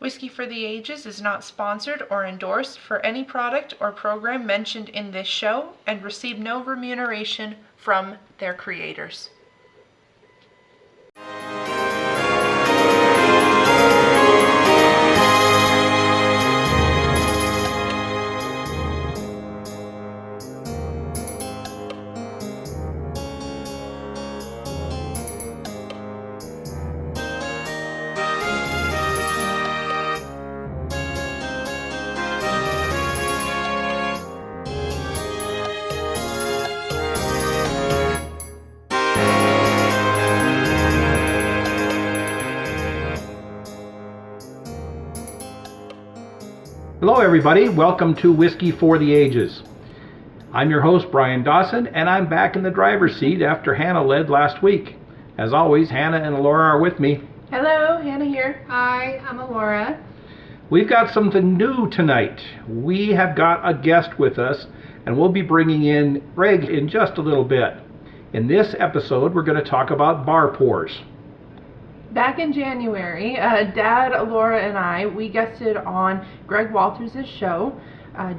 Whiskey for the Ages is not sponsored or endorsed for any product or program mentioned in this show and receive no remuneration from their creators. Hello everybody, welcome to Whiskey for the Ages. I'm your host Brian Dawson, and I'm back in the driver's seat after Hannah led last week. As always, Hannah and Laura are with me. Hello, Hannah here. Hi, I'm Laura. We've got something new tonight. We have got a guest with us, and we'll be bringing in Greg in just a little bit. In this episode, we're going to talk about bar pours. Back in January, Dad, Laura, and I, we guested on Greg Walters' show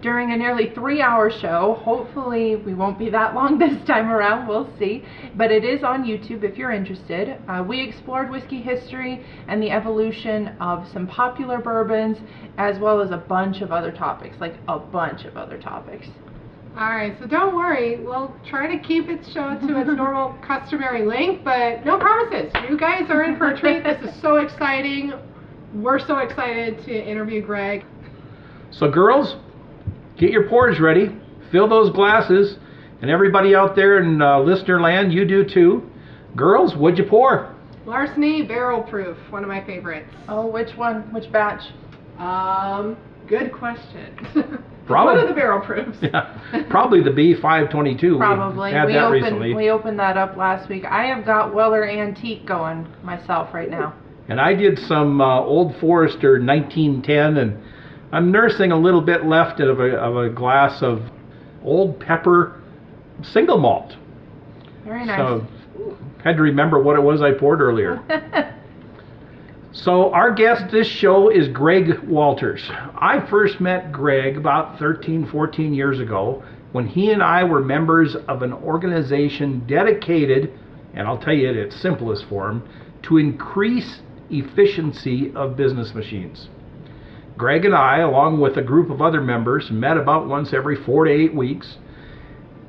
during a nearly 3-hour show. Hopefully we won't be that long this time around, we'll see. But it is on YouTube if you're interested. We explored whiskey history and the evolution of some popular bourbons, as well as a bunch of other topics, Alright, so don't worry, we'll try to keep its show to its normal customary length, but no promises. You guys are in for a treat. This is so exciting. We're so excited to interview Greg. So girls, get your pours ready, fill those glasses, and everybody out there in listener land, you do too. Girls, what'd you pour? Larceny Barrel Proof, one of my favorites. Oh, which one? Which batch? Good question. Probably, one of the barrel proofs. Yeah, probably the B522. Probably. We had that recently. We opened that up last week. I have got Weller Antique going myself right now. And I did some Old Forester 1910, and I'm nursing a little bit left of a glass of Old Pepper single malt. Very nice. So had to remember what it was I poured earlier. So our guest this show is Greg Walters. I first met Greg about 13, 14 years ago when he and I were members of an organization dedicated, and I'll tell you in its simplest form, to increase efficiency of business machines. Greg and I, along with a group of other members, met about once every 4 to 8 weeks,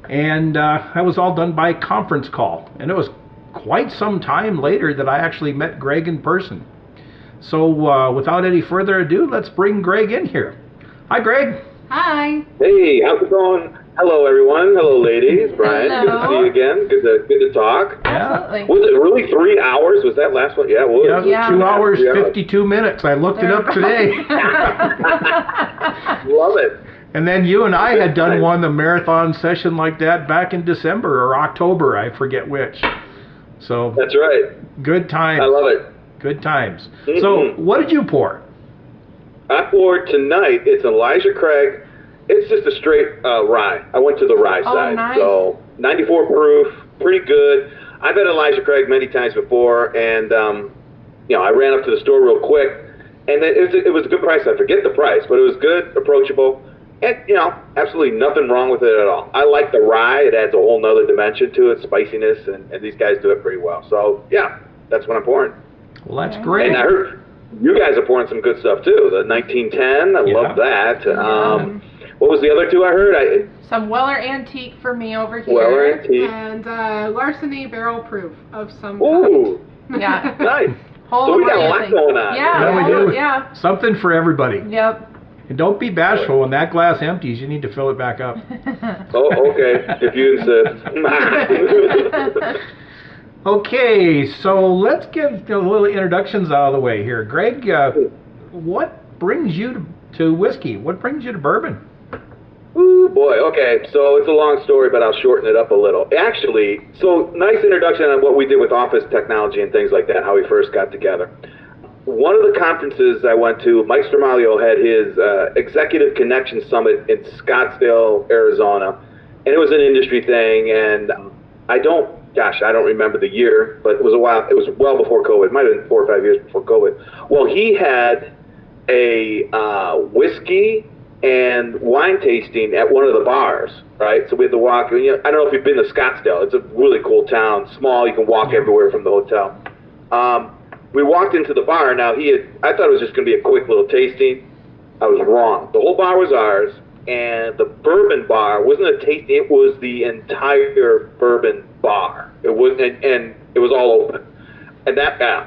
and that was all done by conference call. And it was quite some time later that I actually met Greg in person. So without any further ado, let's bring Greg in here. Hi, Greg. Hi. Hey, how's it going? Hello, everyone. Hello, ladies. Brian, Hello. good to see you again. Good to talk. Absolutely. Was it really 3 hours? Was that last one? Yeah, it was. Yeah, it was Yeah. 2 hours, Yeah. 52 minutes. I looked it up today. Love it. And then you and I had done a marathon session like that back in December or October, I forget which. So That's right. good times. I love it. Good times. Mhm. So what did you pour? I poured tonight. It's Elijah Craig. It's just a straight rye. I went to the rye side. Nice. So 94 proof, pretty good. I've had Elijah Craig many times before, and I ran up to the store real quick, and it was a good price. I forget the price, but it was good, approachable, and absolutely nothing wrong with it at all. I like the rye. It adds a whole nother dimension to it, spiciness, and these guys do it pretty well. So yeah, that's what I'm pouring. Well, that's Okay. great. And I heard you guys are pouring some good stuff too. The 1910, I love that. What was the other two I heard? Some Weller Antique for me over here. Weller Antique. And Larceny Barrel Proof of some Ooh, Yeah. nice. Whole So we got a lot variety. going on. Yeah, Yeah, we do. Yeah. Something for everybody. Yep. And don't be bashful. When that glass empties, you need to fill it back up. Oh, okay. If you insist. Okay, so let's get a little introductions out of the way here. Greg, what brings you to whiskey? What brings you to bourbon? Ooh, boy. Okay, so it's a long story, but I'll shorten it up a little. Actually, so nice introduction on what we did with office technology and things like that, how we first got together. One of the conferences I went to, Mike Stramaglio had his Executive Connection Summit in Scottsdale, Arizona, and it was an industry thing, and I don't remember the year, but it was well before COVID. It might have been 4 or 5 years before COVID. Well, he had a whiskey and wine tasting at one of the bars, right? So we had to walk. I don't know if you've been to Scottsdale. It's a really cool town, small. You can walk everywhere from the hotel. We walked into the bar. Now I thought it was just going to be a quick little tasting. I was wrong. The whole bar was ours, and the bourbon bar wasn't a tasting. It was the entire bourbon bar. It was, and it was all open. And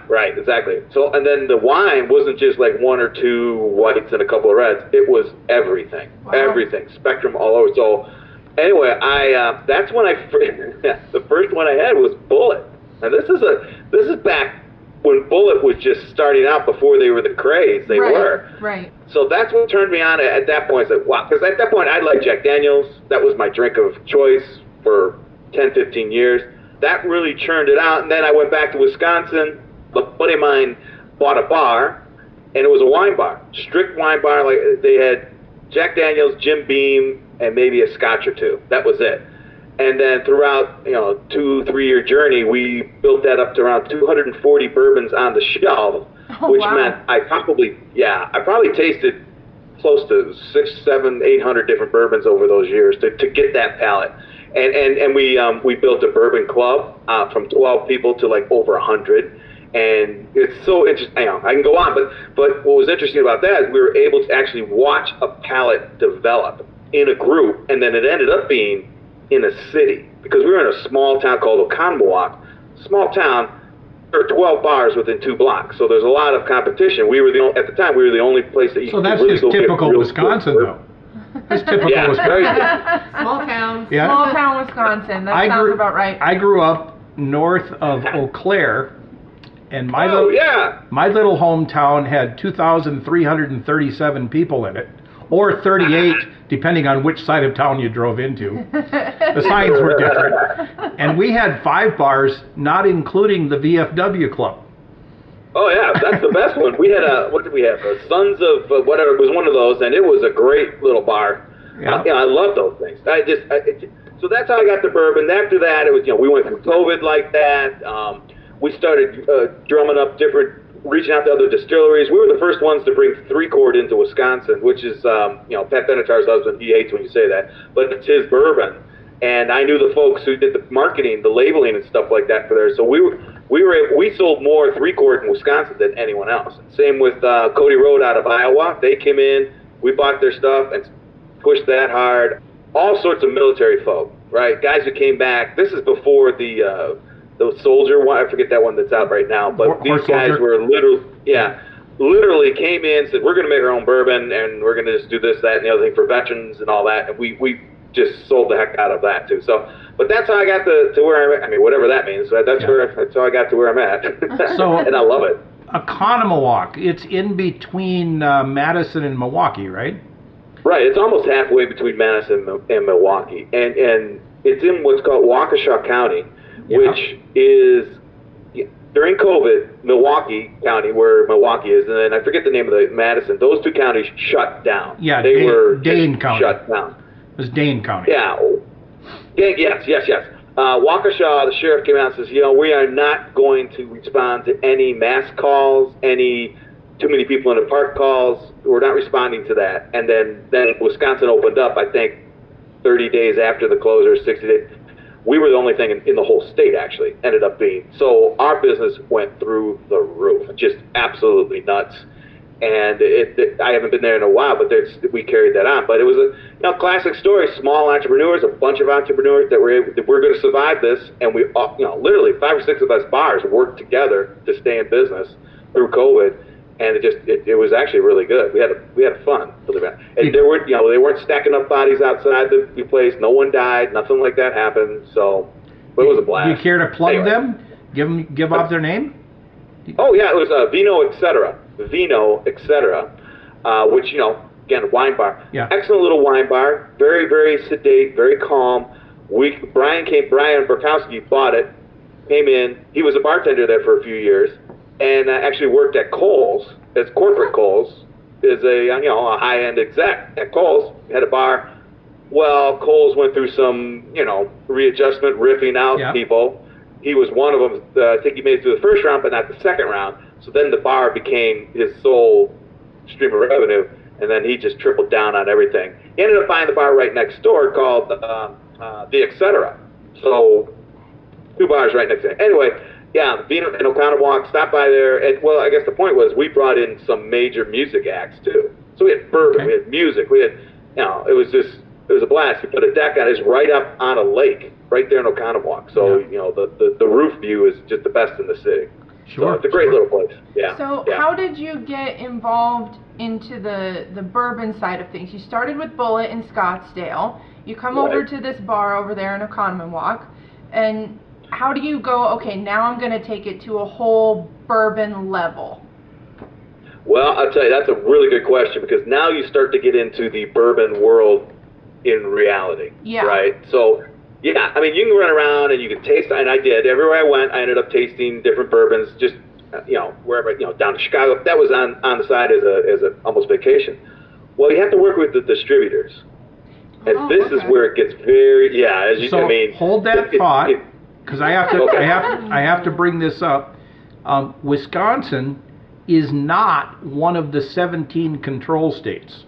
right, exactly. So, and then the wine wasn't just like one or two whites and a couple of reds. It was everything, everything, spectrum all over. So, anyway, that's when the first one I had was Bullet, and this is back when Bullet was just starting out before they were the craze they were. Right. So that's what turned me on at that point. I said, wow, because at that point I liked Jack Daniels. That was my drink of choice for 10, 15 years. That really churned it out, and then I went back to Wisconsin. A buddy of mine bought a bar, and it was a wine bar, strict wine bar. Like they had Jack Daniels, Jim Beam, and maybe a Scotch or two. That was it. And then throughout, 2-3 year journey, we built that up to around 240 bourbons on the shelf, which meant I probably tasted close to 600, 700, 800 different bourbons over those years to get that palate. And we built a bourbon club from 12 people to like over 100, and it's so interesting. I can go on, but what was interesting about that is we were able to actually watch a palate develop in a group, and then it ended up being in a city because we were in a small town called Oconomowoc. Small town, there are 12 bars within 2 blocks, so there's a lot of competition. At the time we were the only place that you so could that's really just typical Wisconsin, though. It's typical Wisconsin. Small town. Yeah. Small town Wisconsin. That sounds about right. I grew up north of Eau Claire, and my little hometown had 2,337 people in it, or 38, depending on which side of town you drove into. The signs were different. And we had 5 bars, not including the VFW club. Oh yeah, that's the best one. We had what did we have? Sons of whatever. It was one of those, and it was a great little bar. Yeah. I love those things. So that's how I got the bourbon. After that, it was we went through COVID like that. We started drumming up reaching out to other distilleries. We were the first ones to bring 3-Chord into Wisconsin, which is Pat Benatar's husband. He hates when you say that, but it's his bourbon. And I knew the folks who did the marketing, the labeling, and stuff like that for there. So we sold more 3-Chord in Wisconsin than anyone else. Same with Cody Road out of Iowa. They came in, we bought their stuff and pushed that hard. All sorts of military folk, right? Guys who came back. This is before the soldier one. I forget that one that's out right now. But these guys were literally came in, said, we're going to make our own bourbon, and we're going to just do this, that, and the other thing for veterans and all that. And we just sold the heck out of that too. So, but that's how I got to where I'm at. I mean, whatever that means. That's how I got to where I'm at. So, and I love it. Oconomowoc, it's in between Madison and Milwaukee, right? Right. It's almost halfway between Madison and Milwaukee, and it's in what's called Waukesha County, which is during COVID, Milwaukee County, where Milwaukee is, and then I forget the name of the Madison. Those 2 counties shut down. Yeah, they were Dane County. Shut down. It was Dane County. Yeah. Yes. Waukesha, the sheriff came out and says, we are not going to respond to any mass calls, any too many people in the park calls. We're not responding to that. And then Wisconsin opened up, I think, 30 days after the closure, 60 days. We were the only thing in the whole state, actually, ended up being. So our business went through the roof, just absolutely nuts. And I haven't been there in a while, but we carried that on. But it was a classic story. Small entrepreneurs, a bunch of entrepreneurs that we're going to survive this, and we literally 5 or 6 of us bars worked together to stay in business through COVID, and it was actually really good. We had fun, believe it or not. And they weren't stacking up bodies outside the place. No one died. Nothing like that happened. So, but it was a blast. Do you care to plug them? Give out their name? Oh yeah, it was Vino Etc. Which again, a wine bar. Yeah. Excellent little wine bar. Very, very sedate, very calm. Brian Burkowski bought it, came in. He was a bartender there for a few years, and actually worked at Kohl's as corporate Kohl's, as a high-end exec at Kohl's. Had a bar. Well, Kohl's went through some readjustment, riffing out people. He was one of them. I think he made it through the first round, but not the second round. So then the bar became his sole stream of revenue, and then he just tripled down on everything. He ended up buying the bar right next door called the Etc. So 2 bars right next to it. Anyway, yeah, Vino and Oconomowoc, stopped by there, and well, I guess the point was we brought in some major music acts too. So we had bourbon, we had music, we had, it was a blast. We put a deck on, it's right up on a lake, right there in Oconomowoc. So the roof view is just the best in the city. Sure. So it's a great little place. Yeah. So how did you get involved into the bourbon side of things? You started with Bullet in Scottsdale. You come over to this bar over there in Oconomowoc, and how do you go, okay, now I'm going to take it to a whole bourbon level? Well, I'll tell you, that's a really good question, because now you start to get into the bourbon world in reality. Yeah. Right? So, yeah, I mean, you can run around and you can taste, and I did. Everywhere I went, I ended up tasting different bourbons, just, wherever, down to Chicago. That was on the side as a almost vacation. Well, you have to work with the distributors. And this is where it gets very, as you, so hold that thought. Because I have to bring this up. Wisconsin is not one of the 17 control states.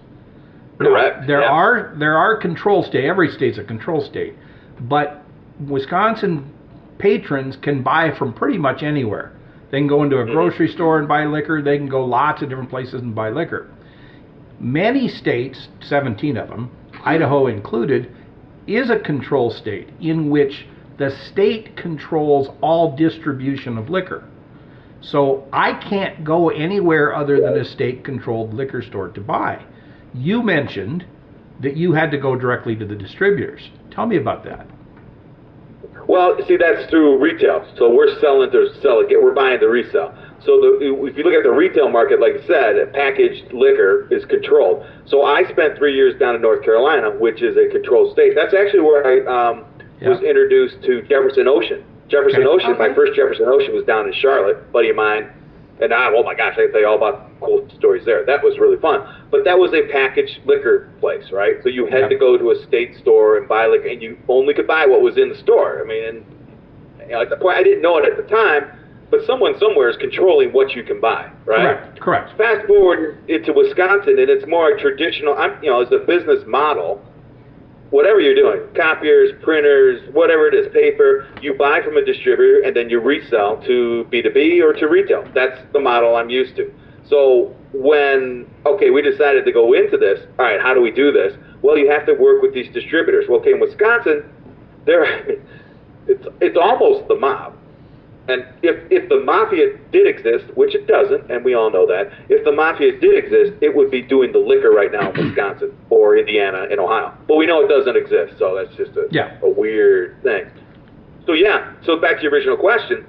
Correct. Now, there are control states. Every state's a control state, but Wisconsin patrons can buy from pretty much anywhere. They can go into a grocery store and buy liquor. They can go lots of different places and buy liquor. Many states, 17 of them, Idaho included, is a control state in which the state controls all distribution of liquor. So I can't go anywhere other than a state-controlled liquor store to buy. You mentioned that you had to go directly to the distributors. Tell me about that. Well, see, that's through retail. So we're selling to sell it. We're buying to resell. So if you look at the retail market, like I said, packaged liquor is controlled. So I spent 3 years down in North Carolina, which is a controlled state. That's actually where I was introduced to Jefferson Ocean. My first Jefferson Ocean was down in Charlotte, buddy of mine. And oh my gosh, I can tell you all about cool stories there. That was really fun. But that was a packaged liquor place, right? So you had to go to a state store and buy liquor, and you only could buy what was in the store. I mean, and at the point, I didn't know it at the time, but someone somewhere is controlling what you can buy, right? Correct. Fast forward into Wisconsin, and it's more traditional. As a business model, whatever you're doing, copiers, printers, whatever it is, paper, you buy from a distributor and then you resell to B2B or to retail. That's the model I'm used to. So when, we decided to go into this, all right, how do we do this? Well, you have to work with these distributors. Well, in Wisconsin, it's almost the mob. And if the mafia did exist, which it doesn't, and we all know that, if the mafia did exist, it would be doing the liquor right now in Wisconsin or Indiana and Ohio. But we know it doesn't exist, so that's just a weird thing. So back to your original question,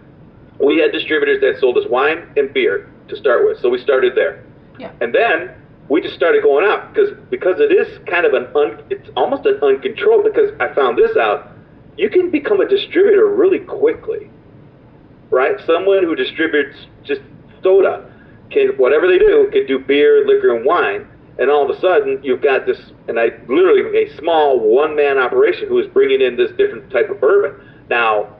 we had distributors that sold us wine and beer to start with, so we started there. Yeah. And then we just started going up because it is kind of it's almost an uncontrolled, because I found this out, you can become a distributor really quickly. Right? Someone who distributes just soda whatever they do, can do beer, liquor, and wine, and all of a sudden you've got this, literally a small one-man operation who is bringing in this different type of bourbon. Now,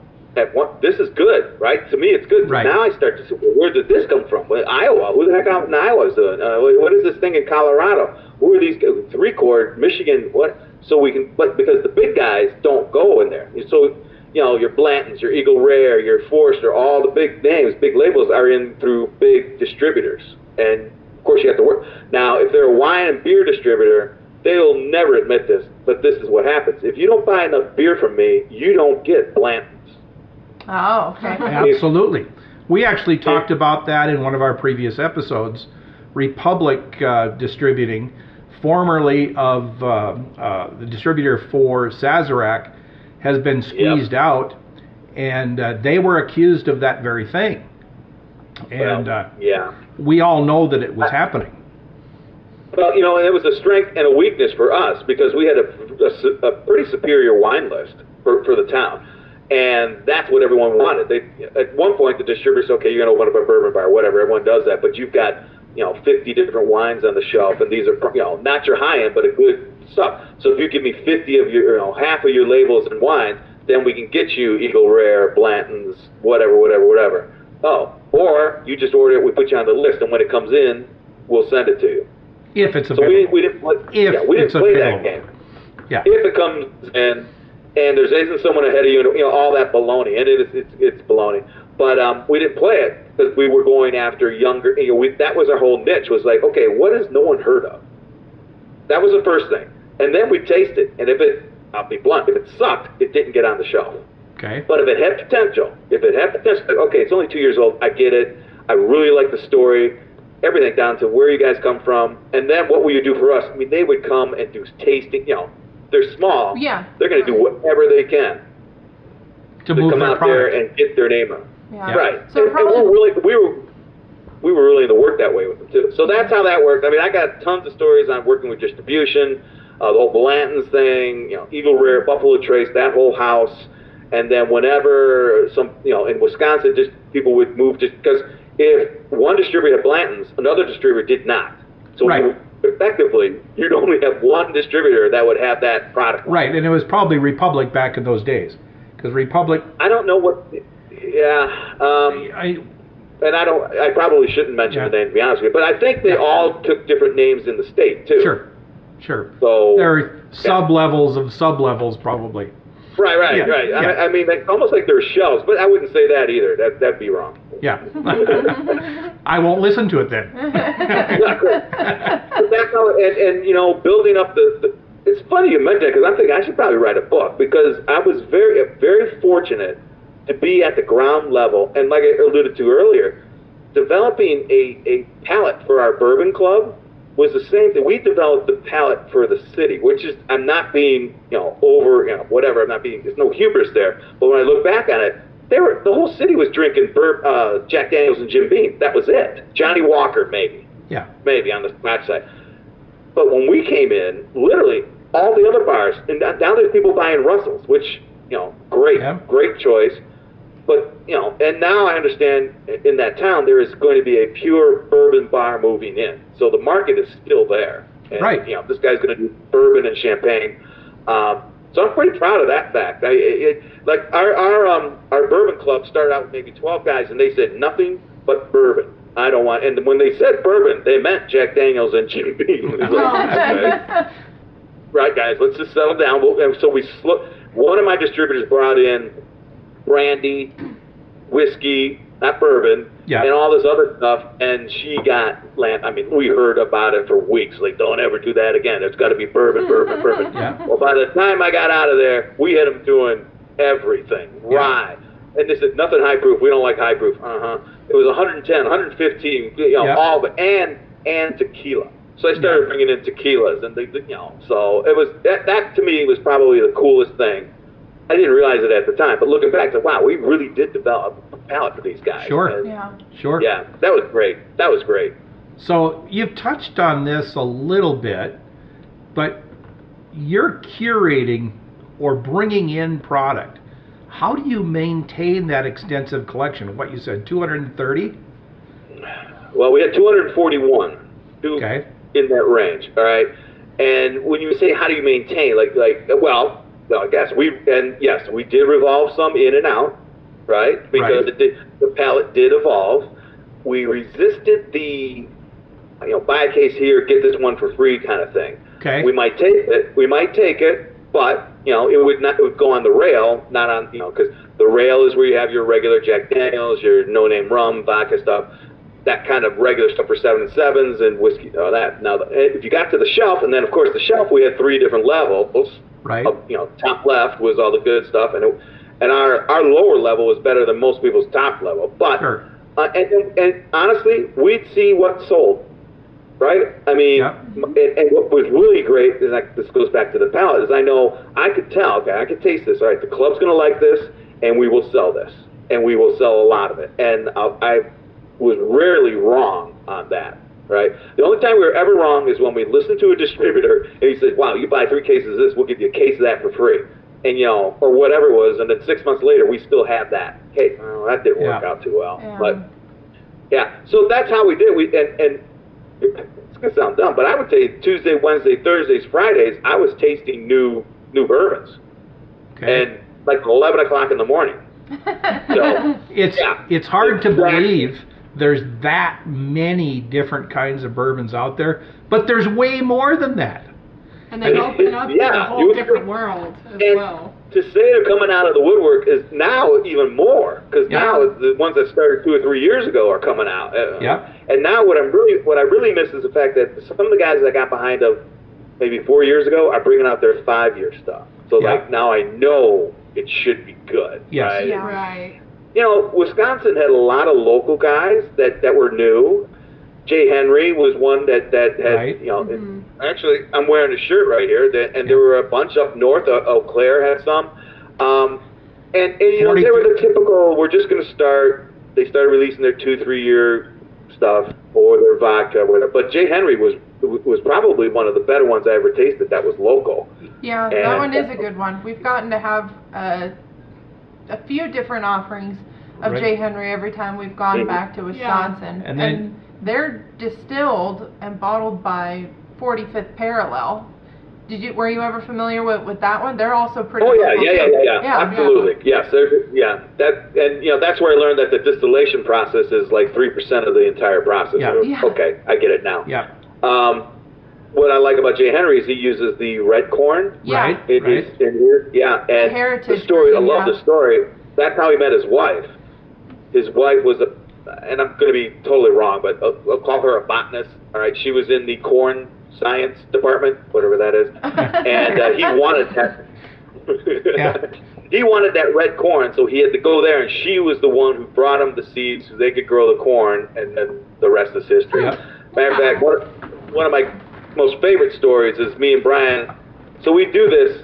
this is good, right? To me, it's good. Right. Now I start to say, well, where did this come from? Well, Iowa. Who the heck out in Iowa is doing? What is this thing in Colorado? Who are these? 3-chord, Michigan, what? So but because the big guys don't go in there. So, your Blantons, your Eagle Rare, your Forester, all the big names, big labels are in through big distributors. And, of course, you have to work. Now, if they're a wine and beer distributor, they'll never admit this, but this is what happens. If you don't buy enough beer from me, you don't get Blantons. Oh, okay. Absolutely. We actually talked about that in one of our previous episodes. Republic Distributing, formerly of the distributor for Sazerac, has been squeezed out, and they were accused of that very thing. And we all know that it was happening. Well, and it was a strength and a weakness for us, because we had a pretty superior wine list for the town. And that's what everyone wanted. At one point, the distributor said, okay, you're going to open up a bourbon bar, whatever, everyone does that, but you've got 50 different wines on the shelf, and these are not your high end, but a good stuff. So if you give me 50 of your, half of your labels and wines, then we can get you Eagle Rare, Blantons, whatever. Oh, or you just order it, we put you on the list, and when it comes in, we'll send it to you. If it's So available. we didn't play, If we didn't it's play available. that game. Yeah. If it comes in and there isn't someone ahead of you, and, all that baloney, and it's baloney. But we didn't play it because we were going after younger. That was our whole niche. Was like, okay, what has no one heard of? That was the first thing, and then we taste it. And I'll be blunt, if it sucked, it didn't get on the shelf. Okay. But if it had potential, like, okay, it's only 2 years old. I get it. I really like the story. Everything down to where you guys come from, and then what will you do for us? I mean, they would come and do tasting. They're small. Yeah. They're going to do whatever they can To move come their out product. there and get their name out. Yeah. Right. So and probably, we were really to work that way with them too. So that's how that worked. I mean, I got tons of stories on working with distribution, the whole Blanton's thing, Eagle Rare, Buffalo Trace, that whole house, and then whenever in Wisconsin, just people would move just because if one distributor had Blanton's, another distributor did not. So Right. effectively, you'd only have one distributor that would have that product. Right, and it was probably Republic back in those days. Because Republic... I don't know what. Yeah. And I probably shouldn't mention the name, to be honest with you, but I think they all took different names in the state, too. Sure. So there are sub-levels of sub-levels, probably. Right. Yeah. I mean, almost like they're shells, but I wouldn't say that either. That'd be wrong. Yeah. I won't listen to it then. Yeah, but that's how, and building up the it's funny you mentioned that, because I'm thinking I should probably write a book, because I was very, very fortunate to be at the ground level, and like I alluded to earlier, developing a palette for our bourbon club was the same thing. We developed the palette for the city, which is, I'm not being, whatever, there's no hubris there, but when I look back on it, the whole city was drinking Jack Daniels and Jim Beam. That was it. Johnny Walker, maybe on the Scotch side. But when we came in, literally all the other bars, and now there's people buying Russells, which, great choice. But, and now I understand in that town there is going to be a pure bourbon bar moving in. So the market is still there. And, right. This guy's going to do bourbon and champagne. So I'm pretty proud of that fact. Like our bourbon club started out with maybe 12 guys, and they said nothing but bourbon. I don't want, and when they said bourbon, they meant Jack Daniels and Jim Beam. Right, guys, let's just settle down. So one of my distributors brought in brandy, whiskey, not bourbon, and all this other stuff, and she got we heard about it for weeks. Like, don't ever do that again. It's got to be bourbon. Yeah. Well, by the time I got out of there, we had them doing everything. Rye. And they said, nothing high proof. We don't like high proof. It was 110, 115, all but, and tequila. So I started bringing in tequilas, and so it was, that to me was probably the coolest thing. I didn't realize it at the time, but looking back, wow, we really did develop a palate for these guys. Sure. And, Sure. Yeah, that was great. So you've touched on this a little bit, but you're curating or bringing in product. How do you maintain that extensive collection? What you said, 230? Well, we had 241 Okay. in that range, all right? And when you say how do you maintain, well, I guess we did revolve some in and out, right? Because the palette did evolve. We resisted the, buy a case here, get this one for free kind of thing. Okay. We might take it, but it would go on the rail, not on, because the rail is where you have your regular Jack Daniels, your no-name rum, vodka stuff, that kind of regular stuff for 7-7s and whiskey, that. Now, if you got to the shelf, and then of course the shelf, we had 3 different levels. Right. Top left was all the good stuff, and our lower level was better than most people's top level. But Sure. And honestly, we'd see what sold. Right? I mean, and what was really great, and this goes back to the palate, is I could tell, okay, I could taste this. All right, the club's going to like this, and we will sell this, and we will sell a lot of it. And I was rarely wrong on that, right? The only time we were ever wrong is when we listened to a distributor, and he said, wow, you buy 3 cases of this, we'll give you a case of that for free. And, or whatever it was, and then 6 months later, we still had that. Hey, that didn't work out too well. Yeah. But, so that's how we did. And it's going to sound dumb, but I would say Tuesday, Wednesday, Thursdays, Fridays, I was tasting new bourbons. Okay. And like 11 o'clock in the morning. So it's hard to believe there's that many different kinds of bourbons out there, but there's way more than that. And they open up to a whole different world as well. To say they're coming out of the woodwork is now even more, because now the ones that started 2 or 3 years ago are coming out. And now what I really miss is the fact that some of the guys that got behind them maybe 4 years ago are bringing out their 5-year stuff. So like now I know it should be good. Yes. Right? Yeah. Right. You know, Wisconsin had a lot of local guys that were new. Jay Henry was one that had, you know, actually, I'm wearing a shirt right here, and there were a bunch up north. Eau Claire had some. And you know, they were the typical, we're just going to start, they started releasing their 2-3 year stuff, or their vodka, or whatever. But Jay Henry was probably one of the better ones I ever tasted that was local. Yeah, and that one is a good one. We've gotten to have a few different offerings of Jay Henry every time we've gone back to Wisconsin. And then they're distilled and bottled by 45th Parallel. Were you ever familiar with that one? They're also pretty. Oh yeah, absolutely. Yes, that, and you know, that's where I learned that the distillation process is like 3% of the entire process. Okay, I get it now. Yeah. What I like about Jay Henry is he uses the red corn. Yeah. In here. Yeah, and heritage the story. green, I love the story. That's how he met his wife. His wife was and I'm going to be totally wrong, but I'll call her a botanist. All right, she was in the corn science department, whatever that is, and he wanted that. He wanted that red corn, so he had to go there, and she was the one who brought him the seeds so they could grow the corn, and then the rest is history. Matter of fact, one of my most favorite stories is me and Brian. So we do this.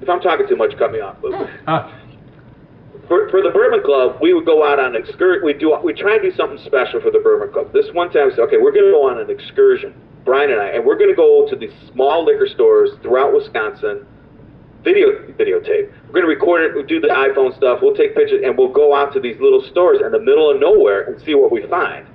If I'm talking too much, cut me off. For the Bourbon Club, we would go out on excursion. We try and do something special for the Bourbon Club. This one time we said, okay, we're going to go on an excursion, Brian and I, and we're going to go to these small liquor stores throughout Wisconsin, videotape. We're going to record it, we'll do the iPhone stuff, we'll take pictures, and we'll go out to these little stores in the middle of nowhere and see what we find.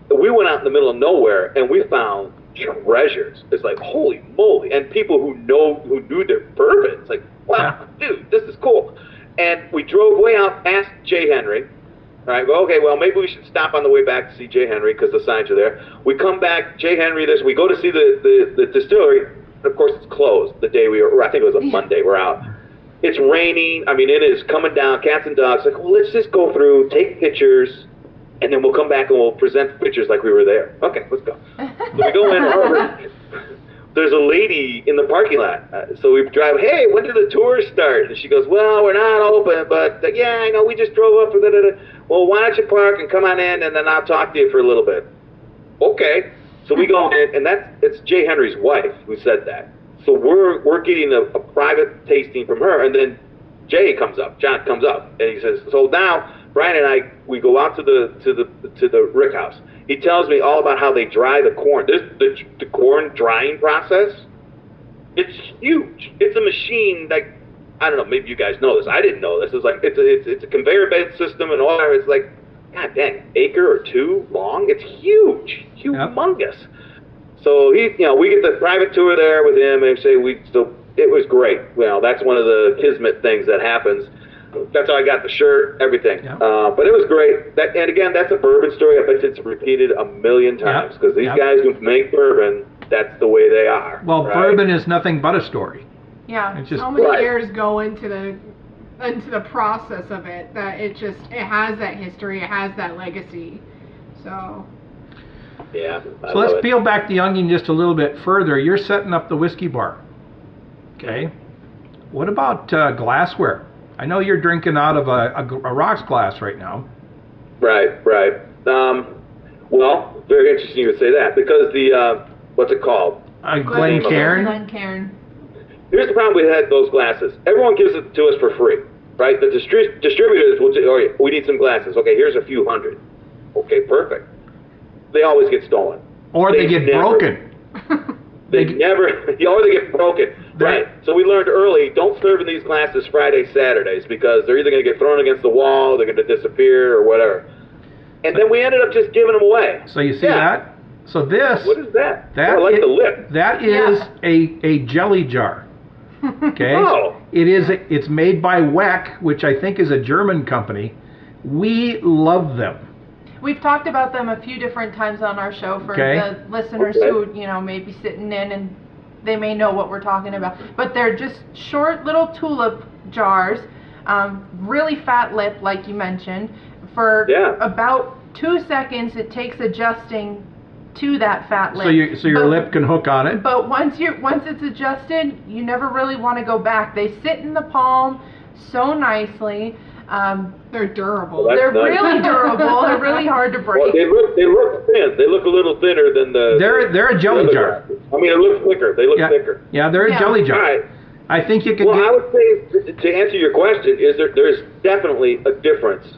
We went out in the middle of nowhere, and we found treasures. It's like, holy moly. And people who knew their bourbon. It's like, wow, dude, this is cool. And we drove way out past Jay Henry. All right, well, okay, well, maybe we should stop on the way back to see Jay Henry because the signs are there. We come back, Jay Henry, we go to see the distillery. Of course, it's closed the day I think it was a Monday, we're out. It's raining. I mean, it is coming down, cats and dogs. Like, well, let's just go through, take pictures, and then we'll come back and we'll present the pictures like we were there. Okay, let's go. So we go in. There's a lady in the parking lot. So we drive, hey, when did the tours start? And she goes, well, we're not open, but yeah, I know, we just drove up. Well, why don't you park and come on in, and then I'll talk to you for a little bit. Okay. So we go in, and it's Jay Henry's wife who said that. So we're getting a private tasting from her, and then John comes up, and he says, so now Brian and I, we go out to the rick house. He tells me all about how they dry the corn. The corn drying process, it's huge. It's a machine that, I don't know, maybe you guys know this. I didn't know this. It's like it's a conveyor belt system and all that. It's like, god dang, acre or two long. It's huge, humongous. So we get the private tour there with him, and it was great. Well, that's one of the kismet things that happens. That's how I got the shirt, everything. But it was great. And again, that's a bourbon story. I bet it's repeated a million times because these guys who make bourbon, that's the way they are. Well, bourbon is nothing but a story. Yeah. It's just, so many years go into the process of it that it has that history, it has that legacy. So. Yeah. So let's peel back the onion just a little bit further. You're setting up the whiskey bar. Okay. What about glassware? I know you're drinking out of a rocks glass right now. Right. Well, very interesting you would say that because what's it called? Glencairn. Here's the problem we had those glasses. Everyone gives it to us for free, right? The distributors will say, oh, yeah, we need some glasses. Okay, here's a few hundred. Okay, perfect. They always get stolen. Or they get broken. They get broken. Right. So we learned early, don't serve in these glasses Fridays, Saturdays, because they're either going to get thrown against the wall, they're going to disappear, or whatever. And then we ended up just giving them away. So you see that? So this... What is that? I like the lip. That is a jelly jar. Okay? It's made by WftA, which I think is a German company. We love them. We've talked about them a few different times on our show for Okay. the listeners who, may be sitting in and they may know what we're talking about. But they're just short little tulip jars, really fat lip, like you mentioned. For about 2 seconds, it takes adjusting to that fat lip. So your lip can hook on it. But once it's adjusted, you never really want to go back. They sit in the palm so nicely. They're durable. Well, they're nice. really durable. They're really hard to break. Well, they look thin. They look a little thinner than the. They're a jelly jar. I mean, it looks thicker. They look thicker. Yeah, they're a jelly jar. All right. I think you can. Well, I would say to answer your question is there's definitely a difference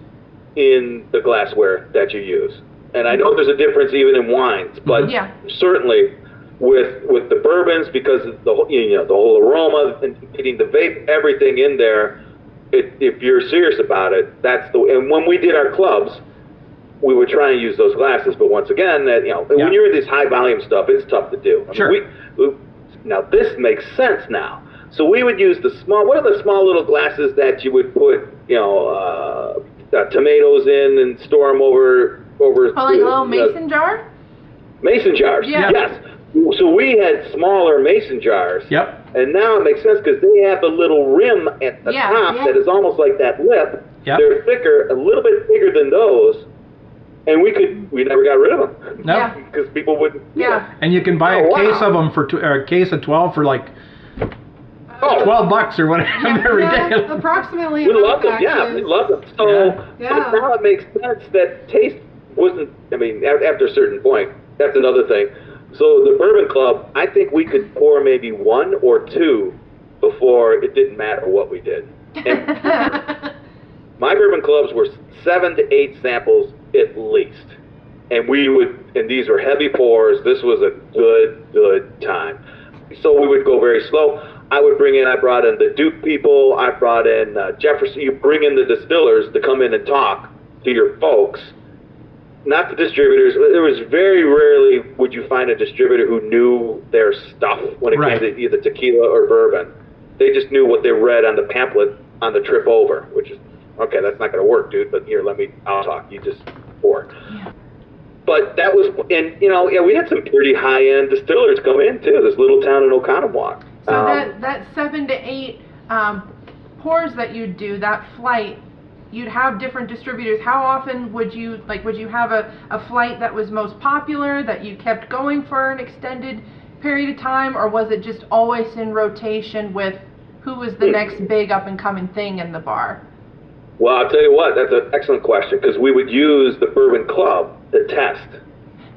in the glassware that you use, and I know there's a difference even in wines, but certainly with the bourbons, because of the whole aroma and getting the vape, everything in there. If you're serious about it, that's the. And when we did our clubs, we would try and use those glasses, but once again, when you're in this high volume stuff, it's tough to do. I mean, now this makes sense now. So we would use the small. What are the small little glasses that you would put, tomatoes in and store them over? Like a little mason jar. Mason jars. Yeah. Yes. So we had smaller mason jars. Yep. And now it makes sense because they have a little rim at the top that is almost like that lip. Yep. They're thicker, a little bit bigger than those, and we never got rid of them. No. Because people wouldn't. Yeah. And you can buy a case of them or a case of 12 for like $12 or whatever. They're ridiculous. Approximately. We love them. Yeah, we love them. So but now it makes sense that taste wasn't. I mean, after a certain point, that's another thing. So the Bourbon Club, I think we could pour maybe 1 or 2 before it didn't matter what we did. And my Bourbon Clubs were 7 to 8 samples at least. And these were heavy pours. This was a good time. So we would go very slow. I brought in the Duke people. I brought in Jefferson. You bring in the distillers to come in and talk to your folks. Not the distributors. There was very rarely would you find a distributor who knew their stuff when it came to either tequila or bourbon. They just knew what they read on the pamphlet on the trip over, which is, okay, that's not going to work, dude, but here, I'll talk. You just pour. Yeah. But that was, and we had some pretty high-end distillers come in, too, this little town in Oconomowoc. So that 7 to 8 pours that you'd do, that flight, you'd have different distributors. How often would you have a flight that was most popular, that you kept going for an extended period of time, or was it just always in rotation with who was the next big up-and-coming thing in the bar? Well, I'll tell you what, that's an excellent question, because we would use the Bourbon Club to test,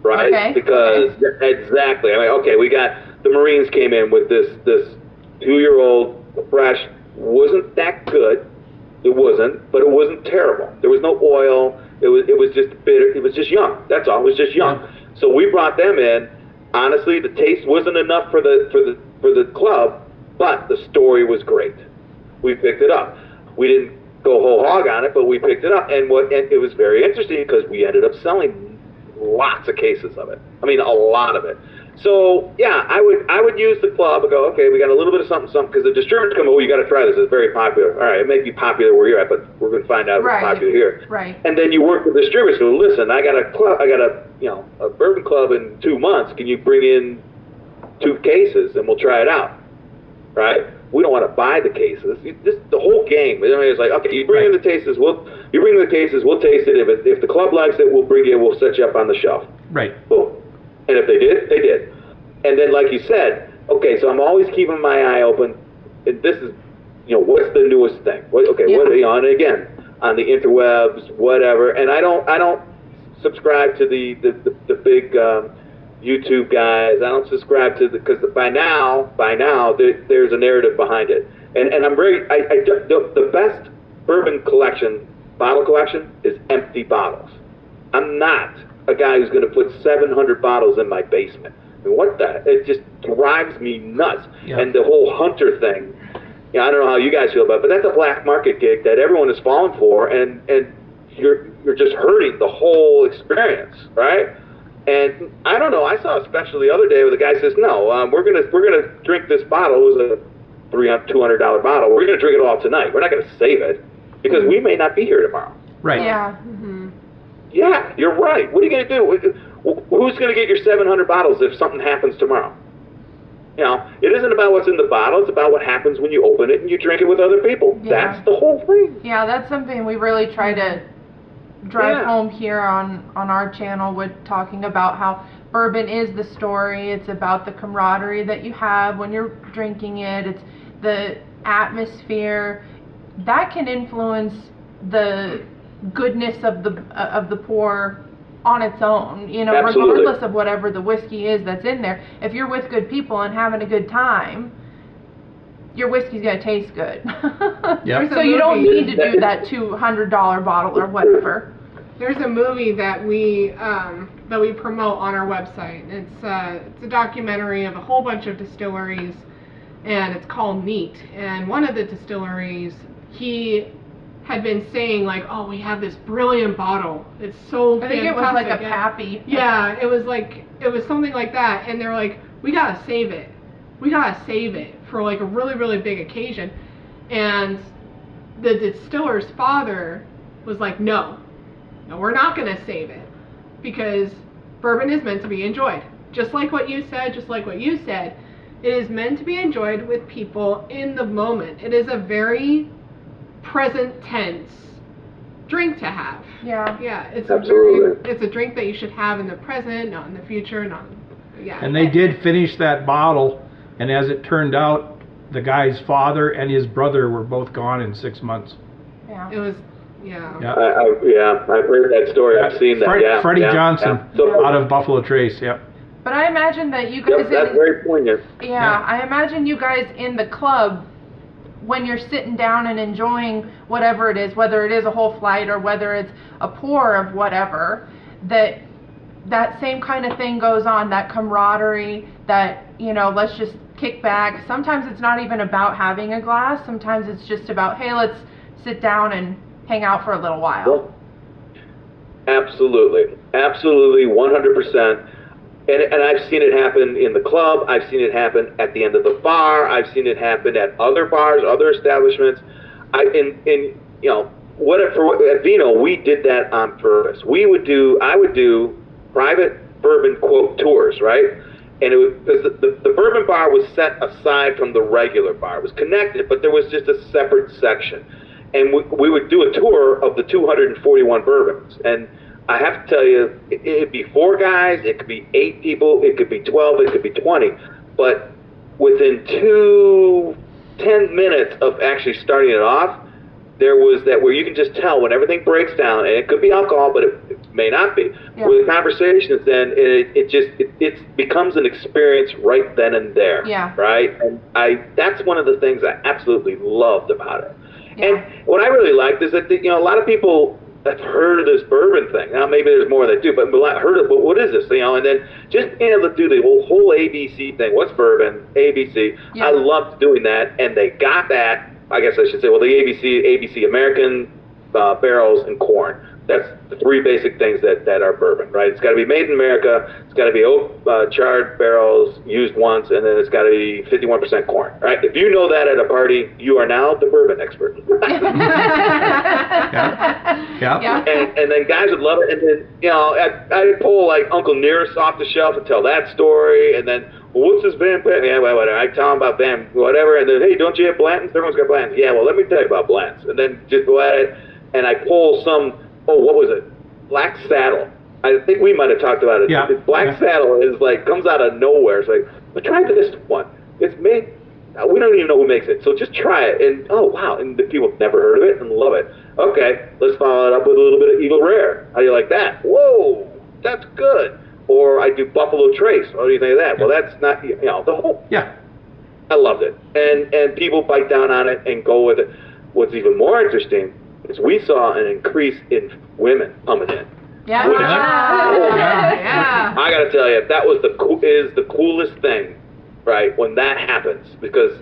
right? Okay. Because, exactly. I mean, we got, the Marines came in with this 2-year-old fresh, wasn't that good. It wasn't, but it wasn't terrible. There was no oil. It was just bitter. It was just young. That's all. It was just young. Yeah. So we brought them in. Honestly, the taste wasn't enough for the club, but the story was great. We picked it up. We didn't go whole hog on it, but we picked it up, and it was very interesting because we ended up selling lots of cases of it. I mean, a lot of it. So yeah, I would use the club and go, okay, we got a little bit of something, because the distributors come, you got to try this. It's very popular. All right, it may be popular where you're at, but we're going to find out if it's popular here. Right. And then you work with distributors. So listen, I got a bourbon club in 2 months. Can you bring in 2 cases and we'll try it out? Right. We don't want to buy the cases. The whole game. It's like, okay, you bring in the cases. We'll taste it. If the club likes it, we'll set you up on the shelf. Right. Boom. And if they did, they did. And then, like you said, okay, so I'm always keeping my eye open. And this is, what's the newest thing? And again, on the interwebs, whatever. And I don't subscribe to the big YouTube guys. I don't subscribe to because by now there's a narrative behind it. And I'm the best bourbon bottle collection is empty bottles. I'm not a guy who's going to put 700 bottles in my basement. I mean, it just drives me nuts. Yeah. And the whole hunter thing, I don't know how you guys feel about it, but that's a black market gig that everyone is falling for, and you're just hurting the whole experience, right? And I don't know, I saw a special the other day where the guy says, no, we're gonna drink this bottle. It was a $200 bottle. We're gonna drink it all tonight. We're not gonna save it because we may not be here tomorrow. Right. Yeah. Mm-hmm. Yeah, you're right. What are you going to do? Who's going to get your 700 bottles if something happens tomorrow? You know, it isn't about what's in the bottle. It's about what happens when you open it and you drink it with other people. Yeah. That's the whole thing. Yeah, that's something we really try to drive home here on our channel with talking about how bourbon is the story. It's about the camaraderie that you have when you're drinking it. It's the atmosphere that can influence the goodness of the pour on its own, you know. Absolutely. Regardless of whatever the whiskey is that's in there. If you're with good people and having a good time, your whiskey's gonna taste good. Yep. So you don't need to do that $200 bottle or whatever. There's a movie that we promote on our website. It's a documentary of a whole bunch of distilleries, and it's called Neat. And one of the distilleries, he had been saying like, oh, we have this brilliant bottle. It's so fantastic. I think it was like a Pappy. Yeah, it was something like that. And they're like, we gotta save it. We gotta save it for like a really, really big occasion. And the distiller's father was like, no, we're not gonna save it, because bourbon is meant to be enjoyed. Just like what you said, it is meant to be enjoyed with people in the moment. It is a very present tense drink to have. Yeah. Yeah, it's Absolutely. it's a drink that you should have in the present, not in the future, And they did finish that bottle, and as it turned out, the guy's father and his brother were both gone in 6 months. Yeah. It was, yeah. Yeah. I've heard that story. I've seen that. Freddie Johnson, So, out of Buffalo Trace. Yep. But I imagine that you guys that's very poignant. Yeah, I imagine you guys in the club, when you're sitting down and enjoying whatever it is, whether it is a whole flight or whether it's a pour of whatever, that same kind of thing goes on, that camaraderie, that, you know, let's just kick back. Sometimes it's not even about having a glass. Sometimes it's just about, hey, let's sit down and hang out for a little while. Well, absolutely, 100%. And I've seen it happen in the club. I've seen it happen at the end of the bar. I've seen it happen at other bars, other establishments. You know, at Vino, we did that on purpose. I would do private bourbon quote tours, right? And it was because the bourbon bar was set aside from the regular bar. It was connected, but there was just a separate section. And we would do a tour of the 241 bourbons. And I have to tell you, it'd be 4 guys, it could be 8 people, it could be 12, it could be 20. But within 10 minutes of actually starting it off, there was that where you can just tell when everything breaks down, and it could be alcohol, but it may not be. Yeah. With conversations, then it becomes an experience right then and there. Yeah. Right? And that's one of the things I absolutely loved about it. Yeah. And what I really liked is that, you know, a lot of people have heard of this bourbon thing. Now, maybe there's more that do, but heard of, what is this? You know, and then just being able to do the whole ABC thing. What's bourbon? ABC. Yeah. I loved doing that, and they got that. I guess I should say, well, the ABC American barrels and corn. That's the 3 basic things that are bourbon, right? It's got to be made in America. It's got to be oak charred barrels used once, and then it's got to be 51% corn, right? If you know that at a party, you are now the bourbon expert. Yeah. And then guys would love it, and then, you know, I'd pull like Uncle Nearest off the shelf and tell that story, and then, well, what's this Van Blanton? Yeah, well, whatever. I tell them about Van, whatever, and then, hey, don't you have Blantons? Everyone's got Blantons. Yeah, well, let me tell you about Blantons. And then just go at it, and I pull some, what was it? Black Saddle. I think we might have talked about it. Yeah. Black Saddle is like, comes out of nowhere. It's like, well, try this one. It's made, we don't even know who makes it, so just try it. And, oh, wow, and the people have never heard of it and love it. Okay, let's follow it up with a little bit of Eagle Rare. How do you like that? Whoa, that's good. Or I do Buffalo Trace. What do you think of that? Well, that's not, you know, the whole. Yeah. I loved it. And people bite down on it and go with it. What's even more interesting is we saw an increase in women coming in. Yeah. Which, Yeah. I gotta tell you, that was the coolest thing, right? When that happens, because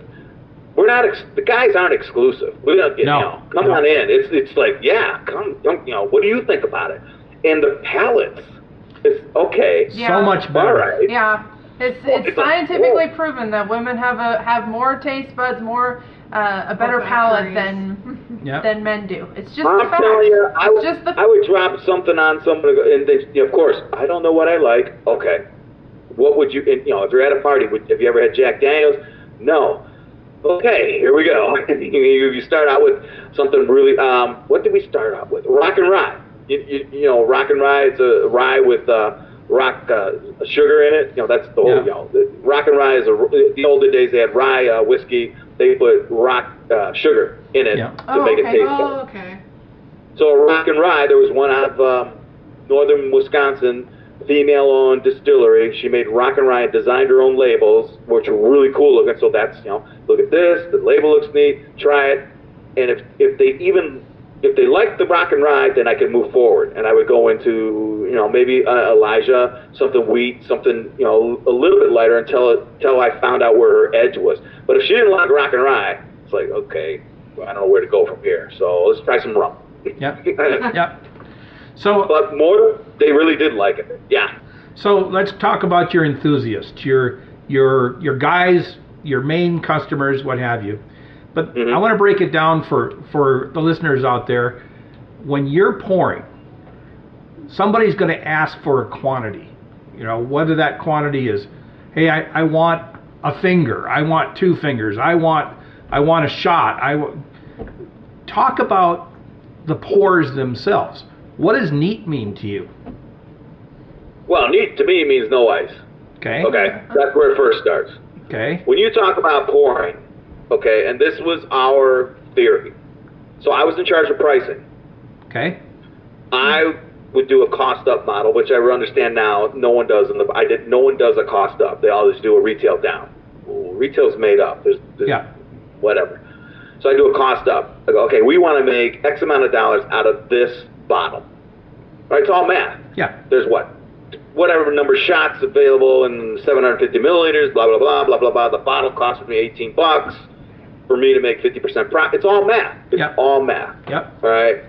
we're not the guys aren't exclusive. We don't, you know, come on in. It's like, yeah, come, you know, what do you think about it? And the palates, it's okay. Yeah. So much better. All right. Yeah. It's scientifically proven that women have more taste buds, a better palate than men do. It's just I'm the fact. telling you, It's just I would drop something on someone, and they, of course, I don't know what I like. Okay, what would you? And, if you're at a party, have you ever had Jack Daniels? No. Okay, here we go. You start out with something really. What did we start out with? Rock and rye. You know, rock and rye. It's a rye with rock sugar in it. That's the whole. Rock and rye is the older days they had rye whiskey. They put rock sugar in it to make it taste good. Oh, okay. So rock and rye. There was one out of northern Wisconsin, female-owned distillery. She made rock and rye and designed her own labels, which were really cool looking. So that's look at this. The label looks neat. Try it. And if they liked the rock and rye, then I could move forward, and I would go into maybe Elijah, something wheat, something a little bit lighter until I found out where her edge was. But if she didn't like rock and rye, it's like, okay, well, I don't know where to go from here. So let's try some rum. Yep. Yep. So, but more, they really did like it. Yeah. So let's talk about your enthusiasts, your guys, your main customers, what have you. But I want to break it down for the listeners out there. When you're pouring, somebody's going to ask for a quantity. Whether that quantity is, hey, I want a finger, I want 2 fingers, I want a shot. Talk about the pours themselves. What does neat mean to you? Well, neat to me means no ice. Okay. Okay, that's where it first starts. Okay. When you talk about pouring, okay, and this was our theory. So I was in charge of pricing. Okay. I would do a cost up model, which I understand now no one does no one does a cost up. They always do a retail down. Well, retail's made up. There's whatever. So I do a cost up. I go, okay, we want to make X amount of dollars out of this bottle. Right? It's all math. Yeah. There's whatever number of shots available in 750 milliliters, blah, blah, blah, blah, blah, blah. The bottle costs me $18 for me to make 50% profit. It's all math. It's all math. Yep. All right.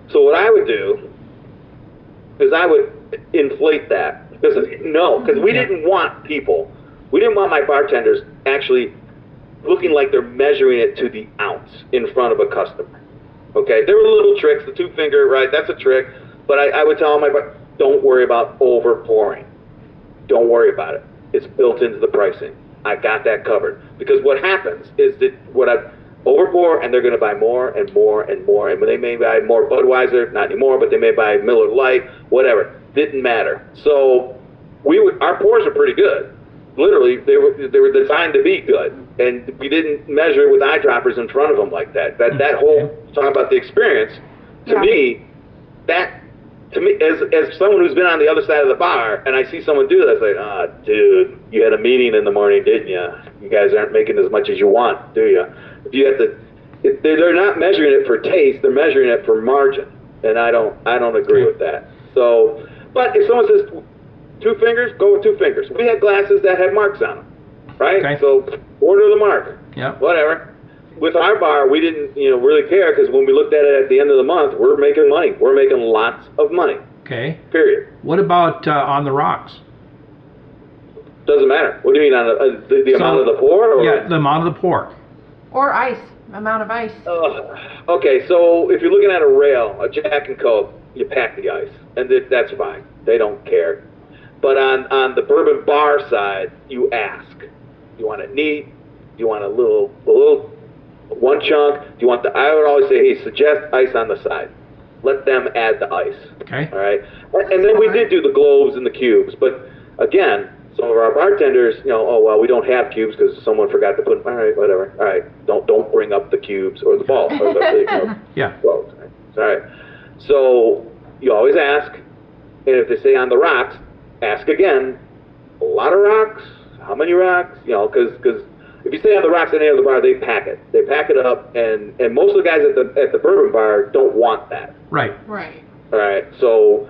So what I would do is I would inflate that because we didn't want my bartenders actually looking like they're measuring it to the ounce in front of a customer. Okay, there were little tricks, the 2 finger, right? That's a trick. But I would tell my bartenders, don't worry about over pouring. Don't worry about it. It's built into the pricing. I got that covered. Because what happens is that what I overpour, and they're going to buy more and more and more. And they may buy more Budweiser, not anymore, but they may buy Miller Lite, whatever. Didn't matter. So our pours are pretty good. Literally, they were designed to be good, and we didn't measure with eyedroppers in front of them like that. That whole talking about the experience, to me, as someone who's been on the other side of the bar, and I see someone do that, I say, dude, you had a meeting in the morning, didn't you? You guys aren't making as much as you want, do you? They're not measuring it for taste; they're measuring it for margin, and I don't agree with that. So, but if someone says 2 fingers, go with 2 fingers. We had glasses that had marks on them, right? Okay. So order the mark. Yeah. Whatever. With our bar, we didn't really care because when we looked at it at the end of the month, we're making money. We're making lots of money. Okay. Period. What about on the rocks? Doesn't matter. What do you mean on the amount of the pour? Or? Yeah, the amount of the pour. Or ice. Amount of ice. Okay, so if you're looking at a rail, a Jack and Coke, you pack the ice, and that's fine. They don't care. But on the bourbon bar side, you ask. You want it neat? You want a little one chunk? Do you want I would always say, hey, suggest ice on the side. Let them add the ice. Okay. All right. And then we did do the globes and the cubes, but again, some of our bartenders, oh well, we don't have cubes because someone forgot to put. All right, whatever. All right, don't bring up the cubes or the ball or yeah. Globes. All right. So you always ask, and if they say on the rocks, ask again. A lot of rocks. How many rocks? Because if you say on the rocks at any other bar, they pack it. They pack it up, and most of the guys at the bourbon bar don't want that. Right. Right. All right. So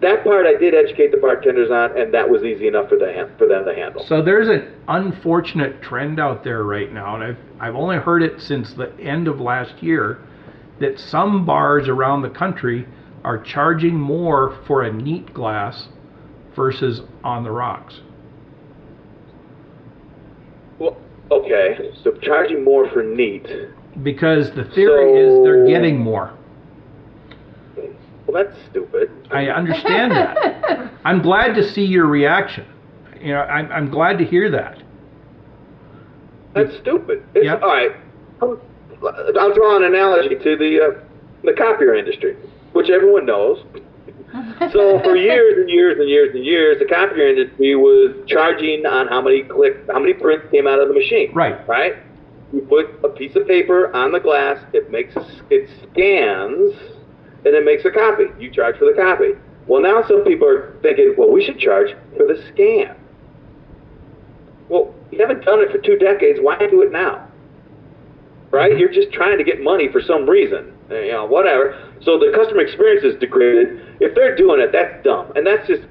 that part I did educate the bartenders on, and that was easy enough for them to handle. So there's an unfortunate trend out there right now, and I've only heard it since the end of last year, that some bars around the country are charging more for a neat glass versus on the rocks. Well, okay, so charging more for neat. Because the theory is they're getting more. Well, that's stupid. I understand that. I'm glad to see your reaction. You know, I'm glad to hear that. That's stupid. It's, Yep. All right, I'll draw an analogy to the copier industry, which everyone knows. So for years and years and years and years, the copier industry was charging on how many prints came out of the machine. Right. Right. You put a piece of paper on the glass, it scans, and it makes a copy. You charge for the copy. Well, now some people are thinking, well, we should charge for the scan. Well, you haven't done it for 2 decades. Why do it now? Right? You're just trying to get money for some reason. You know, whatever. So the customer experience is degraded. If they're doing it, that's dumb. And that's just,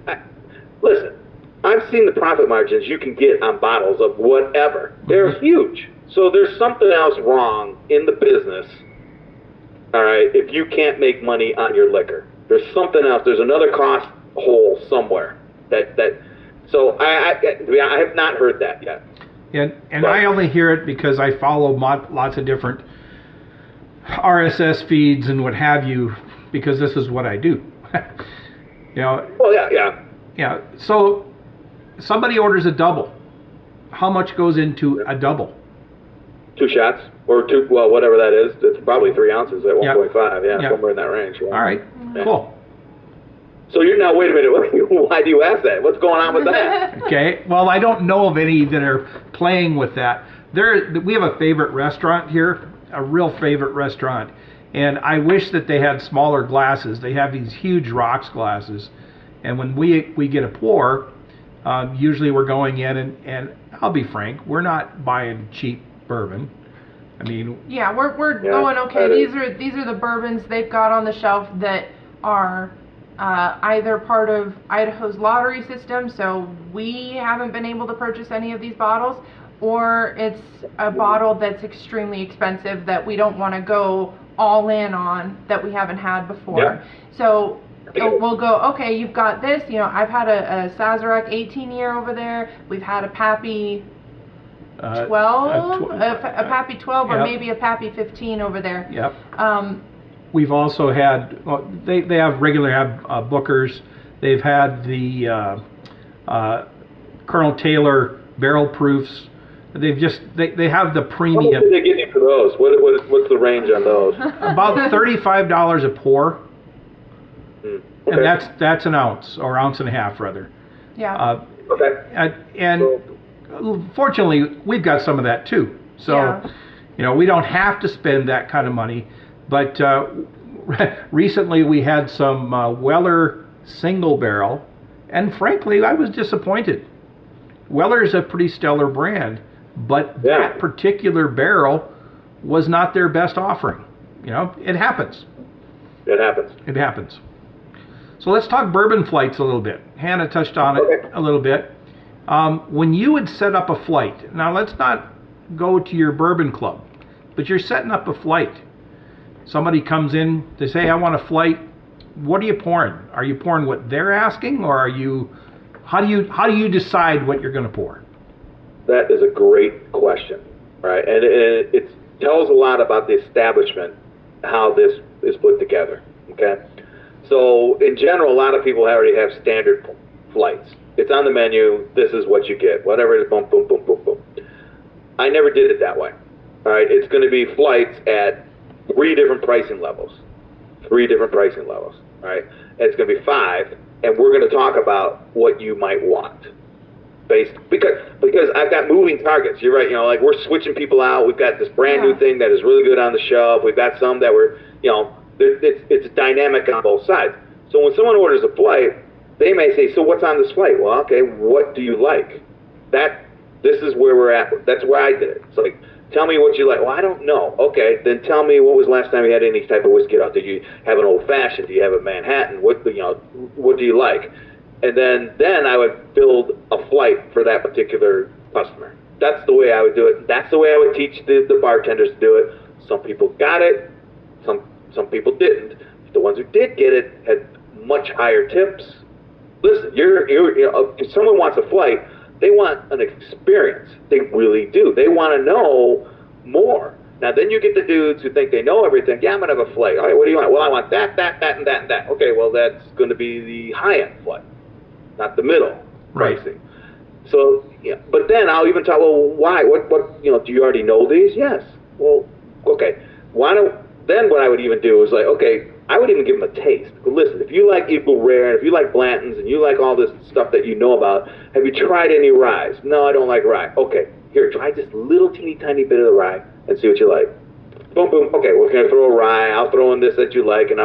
listen, I've seen the profit margins you can get on bottles of whatever. They're huge. So there's something else wrong in the business, all right, if you can't make money on your liquor. There's something else. There's another cost hole somewhere. So I have not heard that yet. And I only hear it because I follow lots of different RSS feeds and what have you, because this is what I do. You know. Well, yeah. Yeah. So somebody orders a double. How much goes into a double? 2 shots or 2, well, whatever that is. It's probably 3 ounces at 1.5. Yeah, somewhere in that range. Yeah. All right. Yeah. Cool. So you're now, wait a minute, why do you ask that? What's going on with that? Okay. Well, I don't know of any that are playing with that. We have a favorite restaurant here, a real favorite restaurant, and I wish that they had smaller glasses. They have these huge rocks glasses, and when we get a pour, usually we're going in and I'll be frank, we're not buying cheap bourbon. I mean, yeah, we're going, okay, these are the bourbons they've got on the shelf that are either part of Idaho's lottery system, so we haven't been able to purchase any of these bottles, or it's a bottle that's extremely expensive that we don't want to go all in on, that we haven't had before. Yeah. So we'll go, okay, you've got this, you know, I've had a Sazerac 18 year over there, we've had a Pappy 12, a Pappy 12, or maybe a Pappy 15 over there. Yep. We've also had, well, they have Bookers. They've had the Colonel Taylor barrel proofs. They have the premium. How much do they give you for those? What's the range on those? About $35 a pour. Okay. And that's an ounce, or ounce and a half rather. Yeah. Okay. And fortunately, we've got some of that too. So, you know, we don't have to spend that kind of money. But recently we had some Weller single barrel, and frankly, I was disappointed. Weller is a pretty stellar brand, but that particular barrel was not their best offering. You know, it happens. It happens. It happens. So let's talk bourbon flights a little bit. Hannah touched on it a little bit. When you would set up a flight, now let's not go to your bourbon club, but you're setting up a flight. Somebody comes in, they say, I want a flight. What are you pouring? Are you pouring what they're asking, or how do you decide what you're going to pour? That is a great question, right? And it tells a lot about the establishment, how this is put together, okay? So in general, a lot of people already have standard flights. It's on the menu, this is what you get, whatever it is, boom, boom, boom, boom, boom. I never did it that way, all right? It's going to be flights at 3 different pricing levels, all right? And it's going to be 5, and we're going to talk about what you might want, because I've got moving targets. You're right, you know, like we're switching people out. We've got this brand new thing that is really good on the shelf. We've got some that we're, you know, it's dynamic on both sides. So when someone orders a flight, they may say, so what's on this flight? Well, okay, what do you like? This is where we're at. That's where I did it. It's like, tell me what you like. Well, I don't know. Okay, then tell me, what was the last time you had any type of whiskey out? Did you have an old fashioned? Do you have a Manhattan? What do you like? And then I would build a flight for that particular customer. That's the way I would do it. That's the way I would teach the bartenders to do it. Some people got it. Some people didn't. The ones who did get it had much higher tips. Listen, you know, if someone wants a flight, They want an experience. They really do. They want to know more. Now, then you get the dudes who think they know everything. Yeah, I'm going to have a flight. All right, what do you want? Well, I want that, that, that, and that, and that. Okay, well, that's going to be the high-end flight, not the middle pricing. So, yeah, but then I'll even talk, well, why? What, do you already know these? Yes. Well, okay. Then what I would even do is like, okay, I would even give them a taste. Well, listen, if you like Eagle Rare, and if you like Blanton's, and you like all this stuff that you know about, have you tried any ryes? No, I don't like rye. Okay, here, try just a little teeny tiny bit of the rye and see what you like. Boom, boom. Okay, we're going to throw a rye. I'll throw in this that you like, and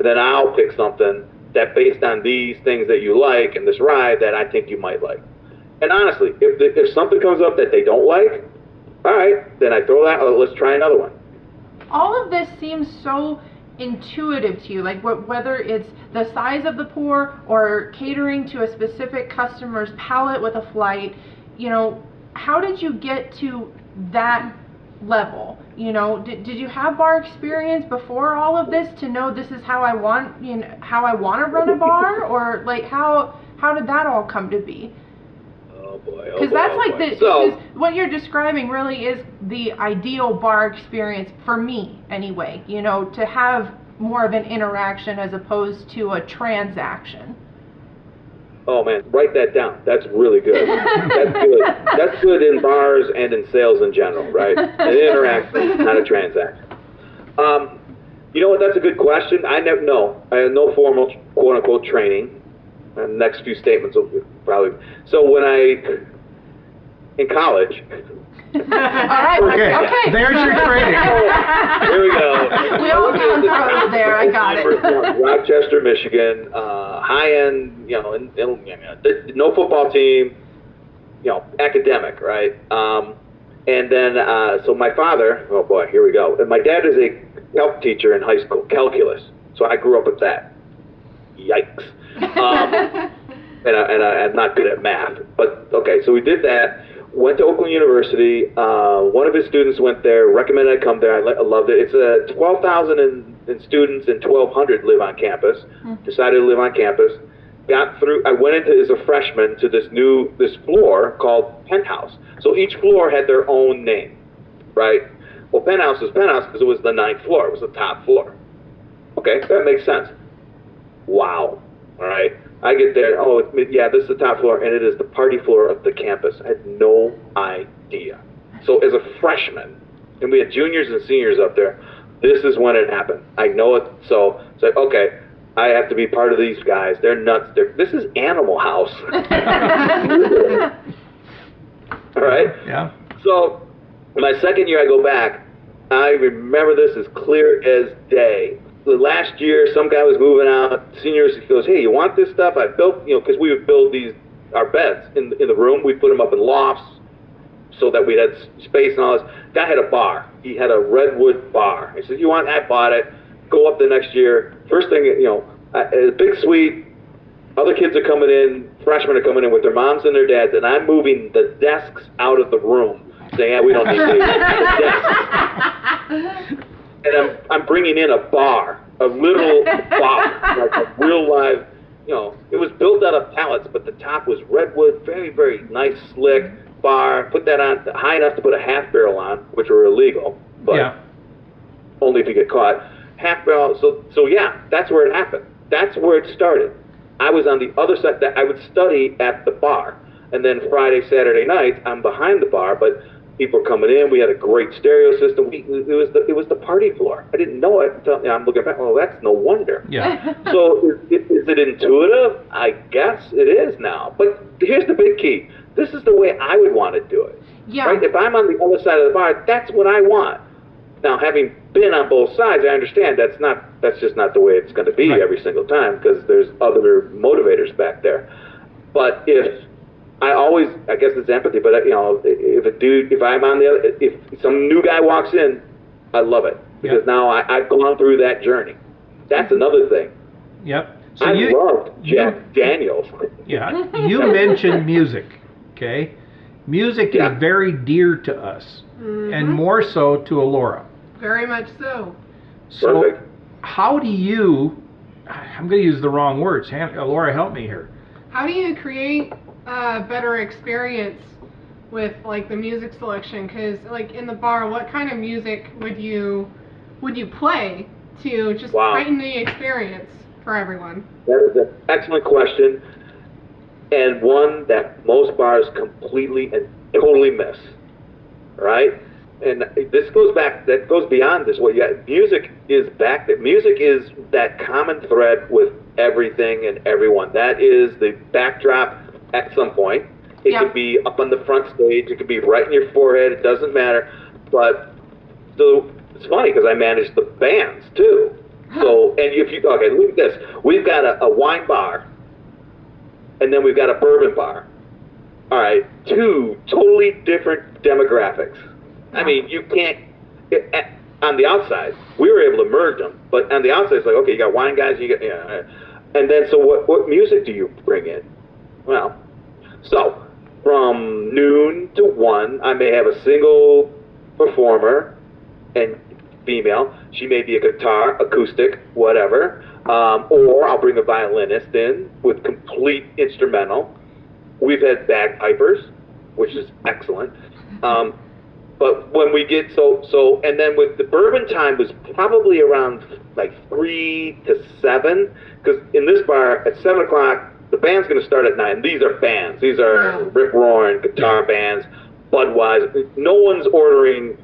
then I'll pick something that based on these things that you like and this rye that I think you might like. And honestly, if something comes up that they don't like, all right, then I throw that. Let's try another one. All of this seems so intuitive to you, like whether it's the size of the pour or catering to a specific customer's palate with a flight. How did you get to that level? Did you have bar experience before all of this to know this is how I want to run a bar, or like how did that all come to be? Because because what you're describing really is the ideal bar experience for me anyway, to have more of an interaction as opposed to a transaction. Oh man, write that down. That's really good. That's good. That's good in bars and in sales in general, right? An interaction, not a transaction. You know what? That's a good question. I have no formal quote unquote training. The next few statements will probably. So in college. All right. Okay. There's your training. Here we go. We all found pros there. I got it. Rochester, Michigan, high-end, no football team, academic, right? And then, so my father, oh boy, here we go. And my dad is a calc teacher in high school, calculus. So I grew up with that. Yikes. And I'm not good at math. But, okay, so we did that. Went to Oakland University. One of his students went there, recommended I come there. I loved it. It's 12,000 in students and 1,200 live on campus. Decided to live on campus. Got through. I went into as a freshman to this floor called Penthouse. So each floor had their own name, right? Well, Penthouse was Penthouse because it was the 9th floor. It was the top floor. Okay, that makes sense. Wow. All right. I get there, this is the top floor, and it is the party floor of the campus. I had no idea. So as a freshman, and we had juniors and seniors up there, this is when it happened. I know it, so it's like, okay, I have to be part of these guys. They're nuts. This is Animal House. All right? Yeah. So my second year I go back, I remember this as clear as day. The last year, some guy was moving out. Seniors, he goes, "Hey, you want this stuff? I built, because we would build our beds in the room. We put them up in lofts so that we had space and all this." Guy had a bar. He had a redwood bar. He said, "You want?" I bought it. Go up the next year. First thing, a big suite. Other kids are coming in. Freshmen are coming in with their moms and their dads, and I'm moving the desks out of the room, saying, "Yeah, we don't need the desks." And I'm bringing in a bar, a little bar, like a real live, it was built out of pallets, but the top was redwood, very, very nice, slick bar. Put that on high enough to put a half barrel on, which were illegal, but only if you get caught. Half barrel, so yeah, that's where it happened. That's where it started. I was on the other side. That I would study at the bar, and then Friday, Saturday nights, I'm behind the bar, but people were coming in. We had a great stereo system. It was the party floor. I didn't know it until I'm looking back. Oh, that's no wonder. Yeah. So is it intuitive? I guess it is now. But here's the big key. This is the way I would want to do it. Yeah. Right? If I'm on the other side of the bar, that's what I want. Now, having been on both sides, I understand that's just not the way it's going to be every single time because there's other motivators back there. But if I guess it's empathy, but if I'm on the other, if some new guy walks in, I love it because now I've gone through that journey. That's another thing. Yep. So I loved Jack Daniels. Yeah. You mentioned music, okay? Music is very dear to us, and more so to Alora. Very much so. So Perfect. how do you, I'm going to use the wrong words, Alora, help me here. How do you create better experience with like the music selection? Because like in the bar, what kind of music would you play to just heighten the experience for everyone? That is an excellent question, and one that most bars completely and totally miss. Right? And this goes back, that goes beyond this. What you got, music is back there. Music is that common thread with everything and everyone. That is the backdrop at some point. It could be up on the front stage. It could be right in your forehead. It doesn't matter. But so it's funny because I manage the bands too. So, and if you, okay, look at this. We've got a wine bar, and then we've got a bourbon bar. All right, two totally different demographics. I mean, you can't, on the outside, we were able to merge them, but on the outside, it's like, okay, you got wine guys, you got, and then, so what music do you bring in? Well, so, from noon to 1, I may have a single performer, and female, she may be a guitar, acoustic, whatever, or I'll bring a violinist in with complete instrumental. We've had bagpipers, which is excellent. But when we get and then with the bourbon time was probably around like 3 to 7, because in this bar at 7 o'clock the band's going to start at 9. These are bands. These are rip roaring guitar bands, Budweiser. No one's ordering,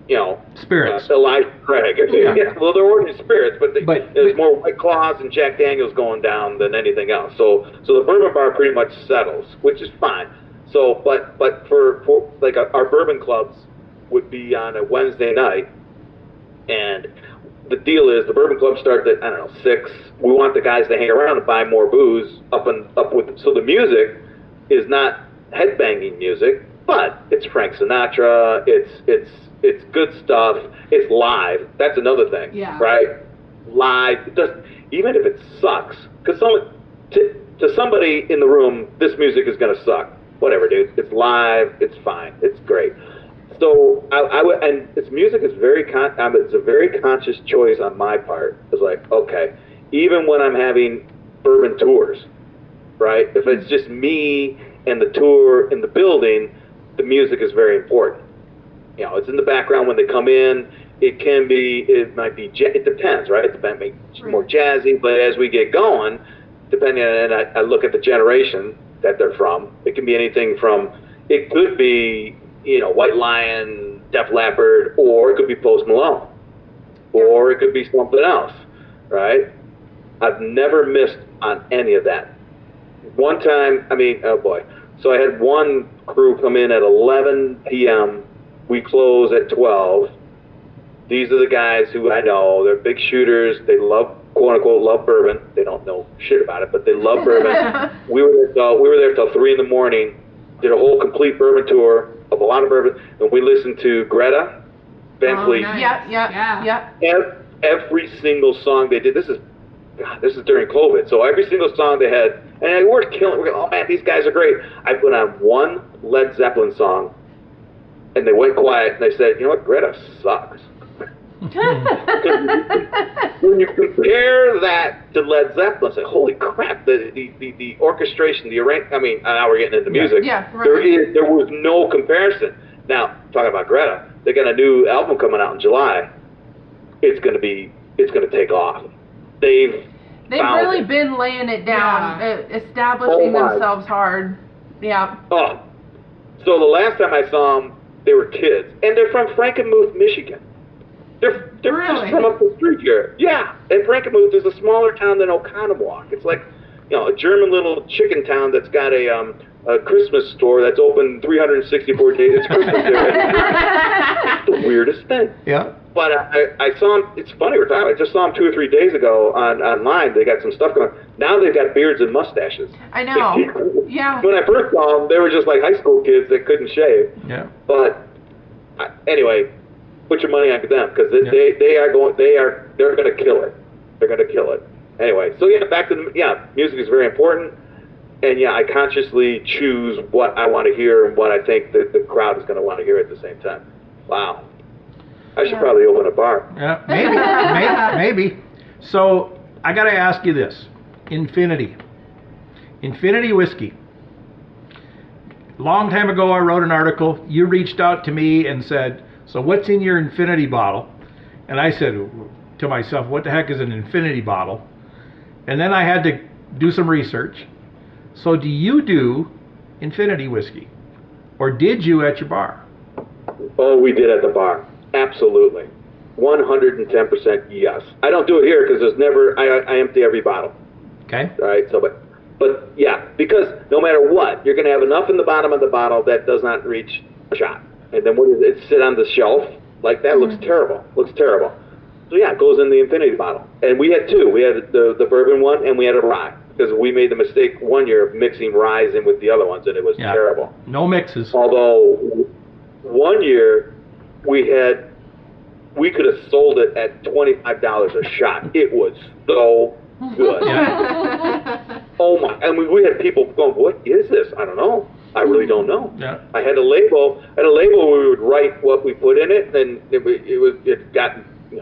you know, spirits. Elijah Craig. Yeah. Well, they're ordering spirits, but there's more White Claws and Jack Daniels going down than anything else. So the bourbon bar pretty much settles, which is fine. So, but for like our bourbon clubs would be on a Wednesday night, and the deal is the bourbon clubs start at, I don't know, 6. We want the guys to hang around and buy more booze up with. So the music is not headbanging music, but it's Frank Sinatra. It's good stuff. It's live. That's another thing, right? Live. It doesn't, even if it sucks, because to somebody in the room, this music is gonna suck. Whatever, dude. It's live. It's fine. It's great. So I would, and its music is it's a very conscious choice on my part. It's like, okay, even when I'm having bourbon tours, right? If it's just me and the tour in the building, the music is very important. You know, it's in the background when they come in. It might be, it depends, right? It might be more jazzy, but as we get going, depending on, and I look at the generation that they're from, it can be anything from, it could be, you know, White Lion, Def Leppard, or it could be Post Malone, or it could be something else, right? I've never missed on any of that. One time, I mean, oh boy. So I had one crew come in at 11 p.m. We close at 12. These are the guys who I know. They're big shooters. They love, quote unquote, love bourbon. They don't know shit about it, but they love bourbon. We were there till 3 in the morning. Did a whole complete bourbon tour of a lot of bourbon, and we listened to Greta Van Fleet. Nice. Yeah. Every single song they did. This is during COVID, so every single song they had, and we're killing. We're going, oh man, these guys are great. I put on one Led Zeppelin song, and they went quiet, and they said, you know what, Greta sucks. When you compare that to Led Zeppelin, say, holy crap, the orchestration, the arrangement, I mean, now we're getting into music. Yeah, right. There was no comparison. Now, talking about Greta, they got a new album coming out in July. It's going to take off. They've really been laying it down, establishing themselves hard. Yeah. Oh. So the last time I saw them, they were kids. And they're from Frankenmuth, Michigan. They're really? Just from up the street here. Yeah. And Frankenmuth is a smaller town than Oconomowoc. It's like, you know, a German little chicken town that's got a Christmas store that's open 364 days. It's Christmas there. It's the weirdest thing. Yeah. But I saw them, it's funny, I just saw them 2 or 3 days ago online. They got some stuff going on. Now they've got beards and mustaches. I know. Yeah. When I first saw them, they were just like high school kids that couldn't shave. Yeah. But anyway, put your money on them, because they're going to kill it. They're going to kill it. Anyway, so back to music is very important. And I consciously choose what I want to hear and what I think that the crowd is going to want to hear at the same time. Wow. I should probably open a bar. Yeah, maybe. So I got to ask you this: Infinity whiskey. long time ago I wrote an article. You reached out to me and said, so what's in your infinity bottle? And I said to myself, what the heck is an infinity bottle? And then I had to do some research. So do you do infinity whiskey? Or did you at your bar? Oh, we did at the bar. Absolutely. 110% yes. I don't do it here because there's never, I empty every bottle. Okay. All right, so, but yeah, because no matter what, you're going to have enough in the bottom of the bottle that does not reach a shot. And then what is it? Sit on the shelf like that. Looks terrible. Looks terrible. So yeah, it goes in the infinity bottle. And we had two. We had the bourbon one and we had a rye. Because we made the mistake one year of mixing ryes in with the other ones and it was terrible. No mixes. Although one year we could have sold it at $25 a shot. It was so good. Yeah. Oh my! And we had people going, "What is this? I don't know. I really don't know." Yeah. I had a label. We would write what we put in it, and it got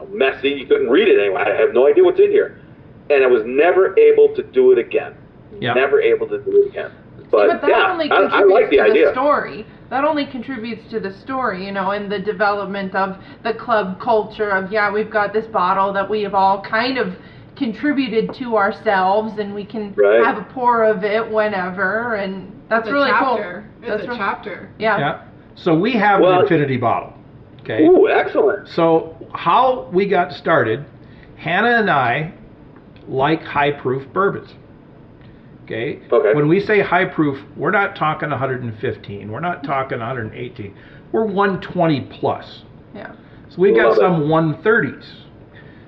messy. You couldn't read it anyway. I have no idea what's in here, and I was never able to do it again. Yeah. Never able to do it again. But that yeah, only I contributes like the to idea. the story. That only contributes to the story, and the development of the club culture of, we've got this bottle that we have all kind of contributed to ourselves, and we can have a pour of it whenever, and that's really cool. It's a chapter. Yeah. So we have an infinity bottle. Okay. Ooh, excellent. So how we got started, Hannah and I like high proof bourbons. Okay. When we say high proof, we're not talking 115. We're not talking 118. We're 120 plus. Yeah. So we got some 130s.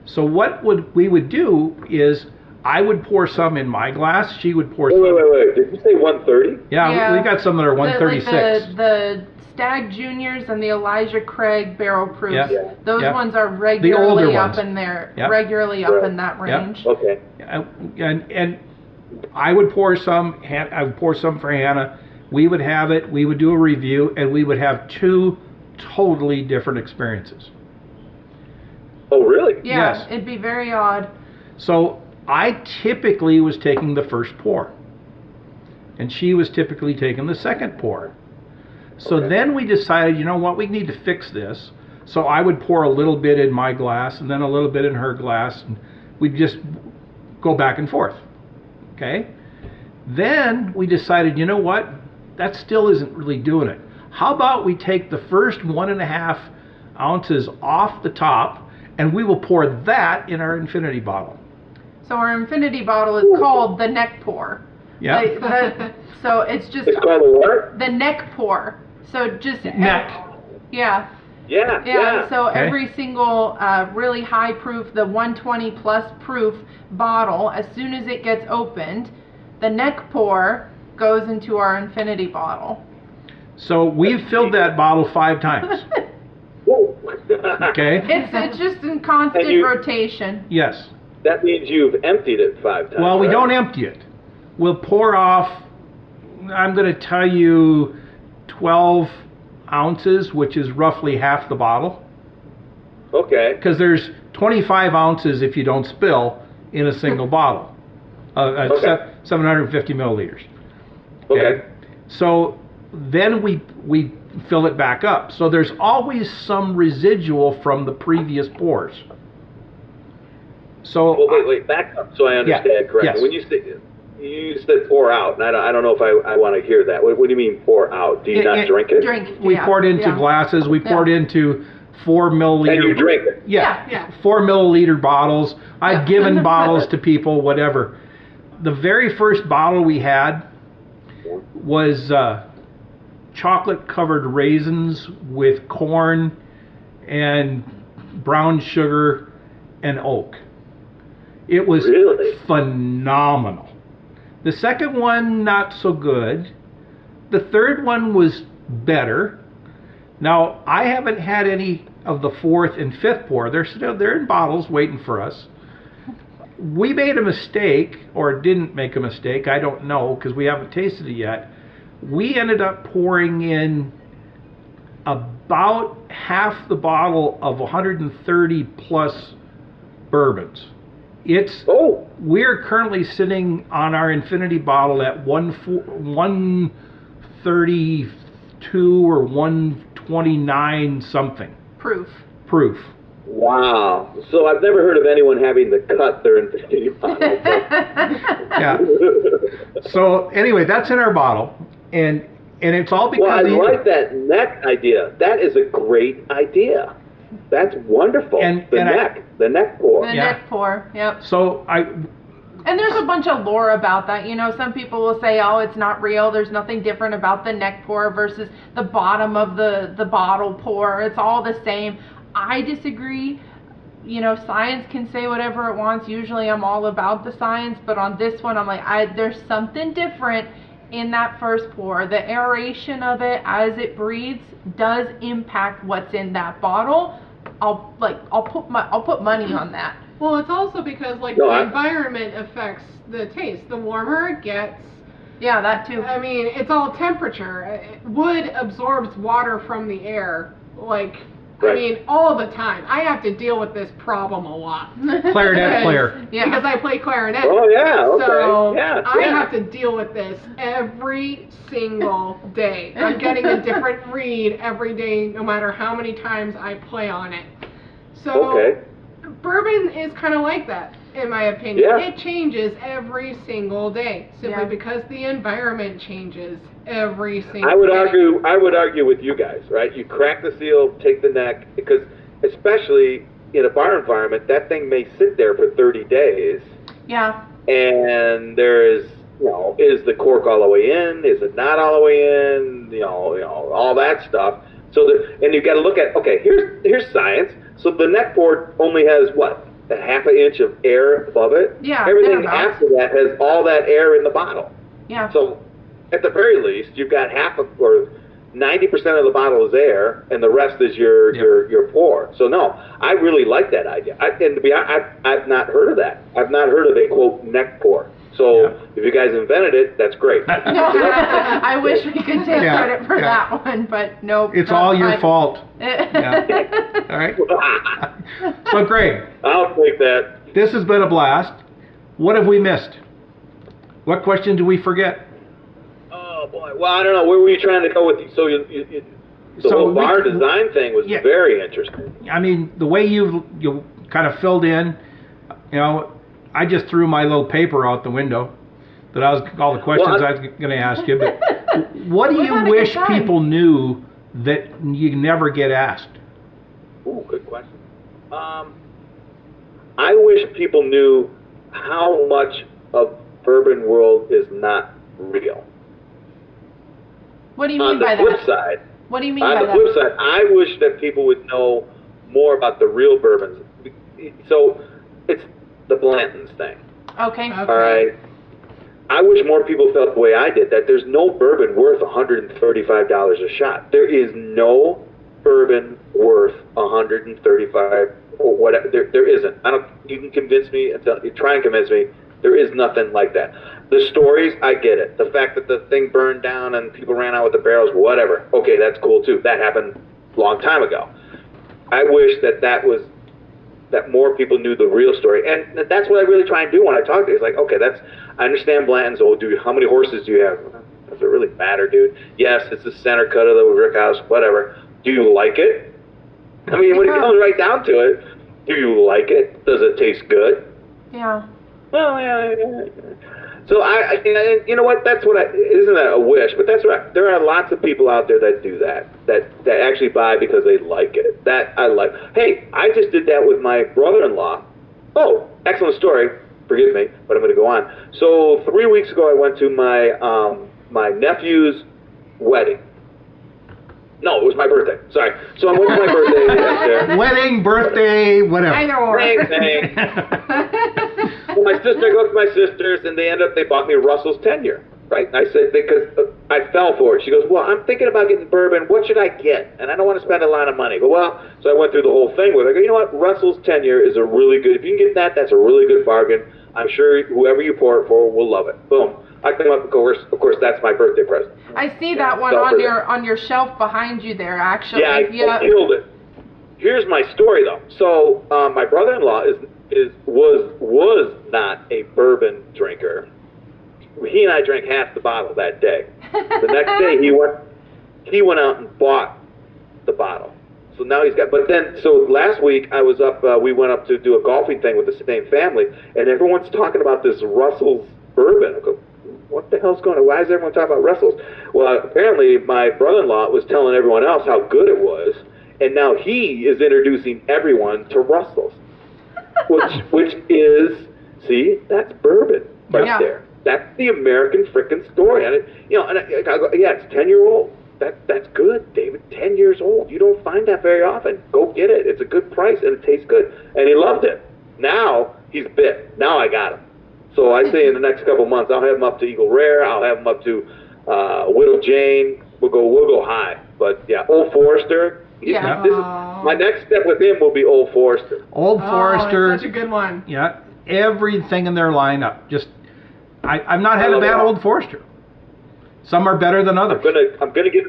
So what we would do is I would pour some in my glass. She would pour some. Wait. Did you say 130? Yeah, we got some that are 136. The Stag Juniors and the Elijah Craig barrel proofs. Yeah. Those ones are regularly up in there. Regularly up in that range. Okay. And I would pour some. I would pour some for Hannah. We would have it. We would do a review, and we would have two totally different experiences. Oh, really? Yeah, Yes. It'd be very odd. So I typically was taking the first pour, and she was typically taking the second pour. So then we decided, you know what, we need to fix this. So I would pour a little bit in my glass, and then a little bit in her glass, and we'd just go back and forth. Okay? Then we decided, you know what, that still isn't really doing it. How about we take the first 1.5 ounces off the top, and we will pour that in our infinity bottle. So our infinity bottle is called the neck pour. Yeah. So it's just It's called a what? the neck pour. So just Neck. Yeah. Yeah. So every single really high proof, the 120 plus proof bottle, as soon as it gets opened, the neck pour goes into our infinity bottle. So we've filled that bottle 5 times. Okay? It's just in constant rotation. Yes. That means you've emptied it 5 times. Well, we right? don't empty it. We'll pour off, I'm going to tell you, 12 ounces, which is roughly half the bottle. Okay. Because there's 25 ounces if you don't spill in a single bottle. 750 milliliters. Okay. So then we fill it back up. So there's always some residual from the previous pours. So Well, wait, back up so I understand correctly. Yes. When you said pour out, and I don't know if I want to hear that. What do you mean pour out? Do you not drink it? Drink. we poured into glasses. We poured into 4 milliliter. And you drink it? Yeah. 4 milliliter bottles. I've given bottles to people, whatever. The very first bottle we had was chocolate covered raisins with corn and brown sugar and oak. It was Really? phenomenal. The second one, not so good. The third one was better. Now, I haven't had any of the 4th and 5th pour. They're in bottles waiting for us. We made a mistake, or didn't make a mistake, I don't know, because we haven't tasted it yet. We ended up pouring in about half the bottle of 130 plus bourbons. We're currently sitting on our infinity bottle at 140 132 or 129 something Proof. proof. Wow. So I've never heard of anyone having to cut their infinity bottle. Yeah. So anyway, that's in our bottle, and it's all because Well, I like that neck idea. That is a great idea. That's wonderful. The neck pour. The Yeah. neck pour. Yep. So And there's a bunch of lore about that. You know, some people will say, oh, it's not real. There's nothing different about the neck pour versus the bottom of the bottle pour. It's all the same. I disagree. You know, science can say whatever it wants. Usually I'm all about the science, but on this one, I'm like, there's something different in that first pour. The aeration of it as it breathes does impact what's in that bottle. I'll put money on that. Well, it's also because the environment affects the taste. The warmer it gets, Yeah, that too. I mean, it's all temperature. Wood absorbs water from the air, I mean, all the time. I have to deal with this problem a lot. clarinet player. Yeah. Because I play clarinet. Oh, yeah, okay. So Yeah, I yeah. have to deal with this every single day. I'm getting a different read every day, no matter how many times I play on it. So Okay. bourbon is kind of like that, in my opinion. Yeah. It changes every single day, simply Yeah. because the environment changes every single I would day. argue with you guys, right? You crack the seal, take the neck, because especially in a bar environment, that thing may sit there for 30 days, Yeah. and there is, is the cork all the way in? Is it not all the way in? All that stuff. So and you got to look at, okay, here's science. So the neck pour only has what? A half an inch of air above it? Yeah, Everything thereabouts. after that has all that air in the bottle. Yeah. So at the very least, you've got 90% of the bottle is air, and the rest is your pour. So no, I really like that idea. And to be honest, I've not heard of that. I've not heard of a quote neck pour. So if you guys invented it, that's great. No, I wish we could take credit for that one, but nope. It's all your fault. Yeah. All right. So Greg, I'll take that. this has been a blast. What have we missed? What question did we forget? Oh boy. Well, I don't know. Where were you trying to go with you? So the So whole we bar can- design thing was very interesting. I mean, the way you kind of filled in, I just threw my little paper out the window that I was all the questions I was going to ask you. But what do you wish people knew that you never get asked? Ooh, good question. I wish people knew how much of bourbon world is not real. What do you mean by On the flip that? side, What do you mean on by the that? flip side, I wish that people would know more about the real bourbons. So it's the Blanton's thing. Okay. All right. I wish more people felt the way I did, that there's no bourbon worth $135 a shot. There is no bourbon worth $135 or whatever. There isn't. You can convince me, try and convince me. There is nothing like that. The stories, I get it. The fact that the thing burned down and people ran out with the barrels, whatever. Okay, that's cool too. That happened a long time ago. I wish that more people knew the real story. And that's what I really try and do when I talk to you. It's like, okay, I understand Blanton's. Oh, how many horses do you have? Does it really matter, dude? Yes, it's the center cut of the rick house, whatever. Do you like it? I mean, when it comes right down to it, do you like it? Does it taste good? Yeah. Well, yeah. So you know what? That's what isn't that a wish, but that's right. There are lots of people out there that do that actually buy because they like it. That I like. Hey, I just did that with my brother-in-law. Oh, excellent story. Forgive me, but I'm going to go on. So 3 weeks ago, I went to my nephew's wedding. No, it was my birthday. Sorry. So I went to my birthday. Wedding, birthday, whatever. Either Same. Well, I go with my sisters, and they bought me Russell's 10-year, right? And I said, because I fell for it. She goes, well, I'm thinking about getting bourbon. What should I get? And I don't want to spend a lot of money. I go, well, so I went through the whole thing with her. I go, you know what? Russell's 10-year is a really good, if you can get that, that's a really good bargain. I'm sure whoever you pour it for will love it. Boom. I come up, of course, that's my birthday present. I see that one on your shelf behind you there, actually. Yeah, I killed it. Here's my story, though. So my brother-in-law was not a bourbon drinker. He and I drank half the bottle that day. The next day he went out and bought the bottle. So now he's got, but then, so last week I was up, we went up to do a golfing thing with the same family, and everyone's talking about this Russell's bourbon. I go, what the hell's going on? Why is everyone talking about Russell's? Well, apparently my brother-in-law was telling everyone else how good it was, and now he is introducing everyone to Russell's, which is, see, that's bourbon right there. That's the American frickin' story. And I go, yeah, it's 10-year-old. That's good, David. 10 years old. You don't find that very often. Go get it. It's a good price and it tastes good. And he loved it. Now he's bit. Now I got him. So I say in the next couple months I'll have him up to Eagle Rare. I'll have him up to Widow Jane. We'll go high. But yeah, Old Forester. Yeah. This is, my next step with him will be Old Forester. Old Forester. Such a good one. Yeah. Everything in their lineup. Just I've not had a bad Old Forester. Some are better than others. I'm gonna get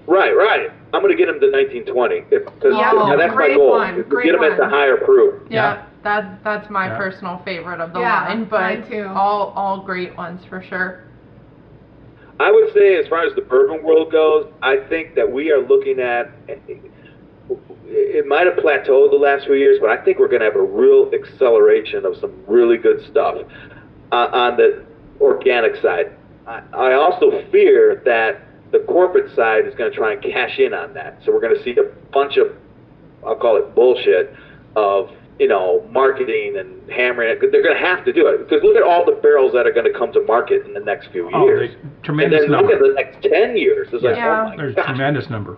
right. I'm gonna get him to 1920 because that's my goal. Get him at the higher proof. Yeah, that's my personal favorite of the line, but mine too. all great ones for sure. I would say, as far as the bourbon world goes, I think that we are looking at. It might have plateaued the last few years, but I think we're going to have a real acceleration of some really good stuff on the organic side. I also fear that the corporate side is going to try and cash in on that. So we're going to see a bunch of, I'll call it bullshit, of marketing and hammering it. They're going to have to do it because look at all the barrels that are going to come to market in the next few years. Tremendous and then number. look at the next 10 years. It's like, oh my there's gosh. a tremendous number.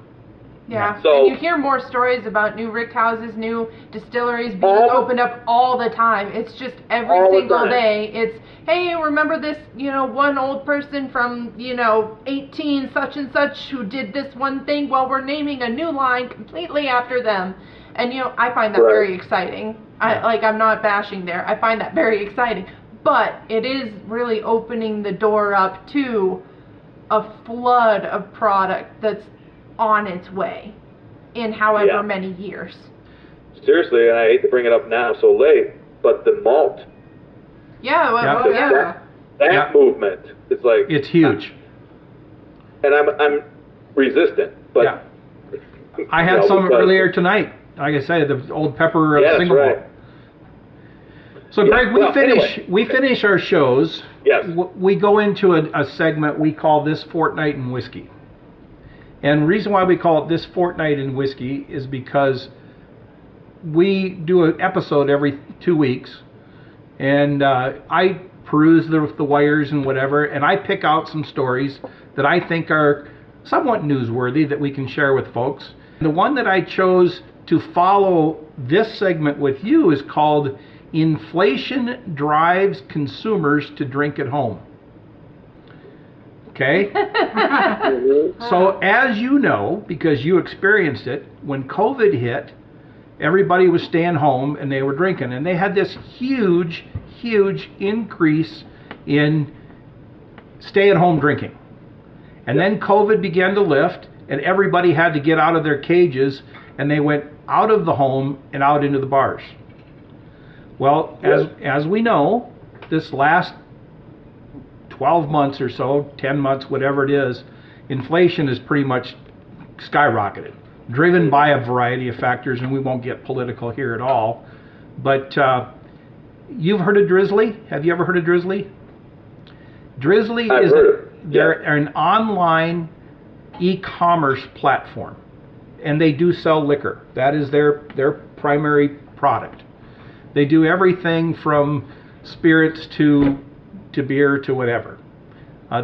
Yeah, So, and you hear more stories about new rick houses, new distilleries being opened up all the time. It's just every single day. It's, hey, remember this, one old person from, 18 such and such who did this one thing? Well, we're naming a new line completely after them. And, I find that very exciting. I'm not bashing there. I find that very exciting. But it is really opening the door up to a flood of product that's on its way in however many years. Seriously, and I hate to bring it up now so late, but the malt. Yeah, That movement is like, it's huge. And I'm resistant, but I had some earlier tonight. Like I said, the Old Pepper single malt. So Greg, we finish our shows. Yes. We go into a segment we call This Fortnight in Whiskey. And the reason why we call it This Fortnight in Whiskey is because we do an episode every 2 weeks, and I peruse the wires and whatever, and I pick out some stories that I think are somewhat newsworthy that we can share with folks. The one that I chose to follow this segment with you is called Inflation Drives Consumers to Drink at Home. Okay? So as you know, because you experienced it, when COVID hit, everybody was staying home and they were drinking. And they had this huge increase in stay-at-home drinking. And then COVID began to lift and everybody had to get out of their cages and they went out of the home and out into the bars. Well, as we know, this last 12 months or so, 10 months, whatever it is, inflation is pretty much skyrocketed, driven by a variety of factors, and we won't get political here at all. But you've heard of Drizzly? Have you ever heard of Drizzly? Drizzly is they're an online e-commerce platform, and they do sell liquor. That is their primary product. They do everything from spirits to beer to whatever.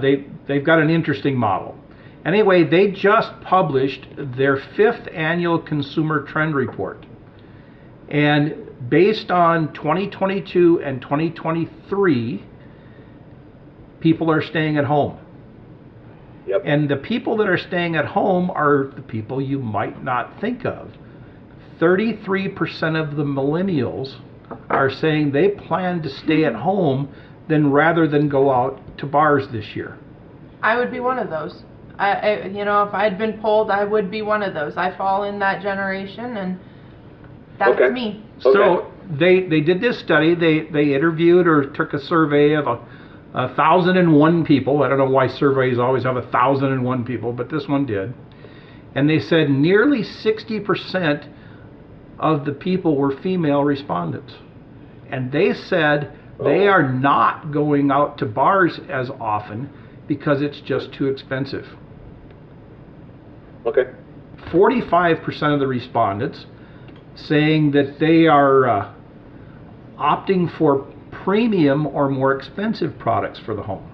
They've got an interesting model. Anyway, they just published their 5th annual Consumer Trend Report. And based on 2022 and 2023, people are staying at home. Yep. And the people that are staying at home are the people you might not think of. 33% of the millennials are saying they plan to stay at home rather than go out to bars this year. I would be one of those. If I'd been polled, I would be one of those. I fall in that generation, and that's me. So they did this study. They interviewed or took a survey of 1,001 people. I don't know why surveys always have 1,001 people, but this one did. And they said nearly 60% of the people were female respondents. And they said they are not going out to bars as often because it's just too expensive. Okay. 45% of the respondents saying that they are opting for premium or more expensive products for the home.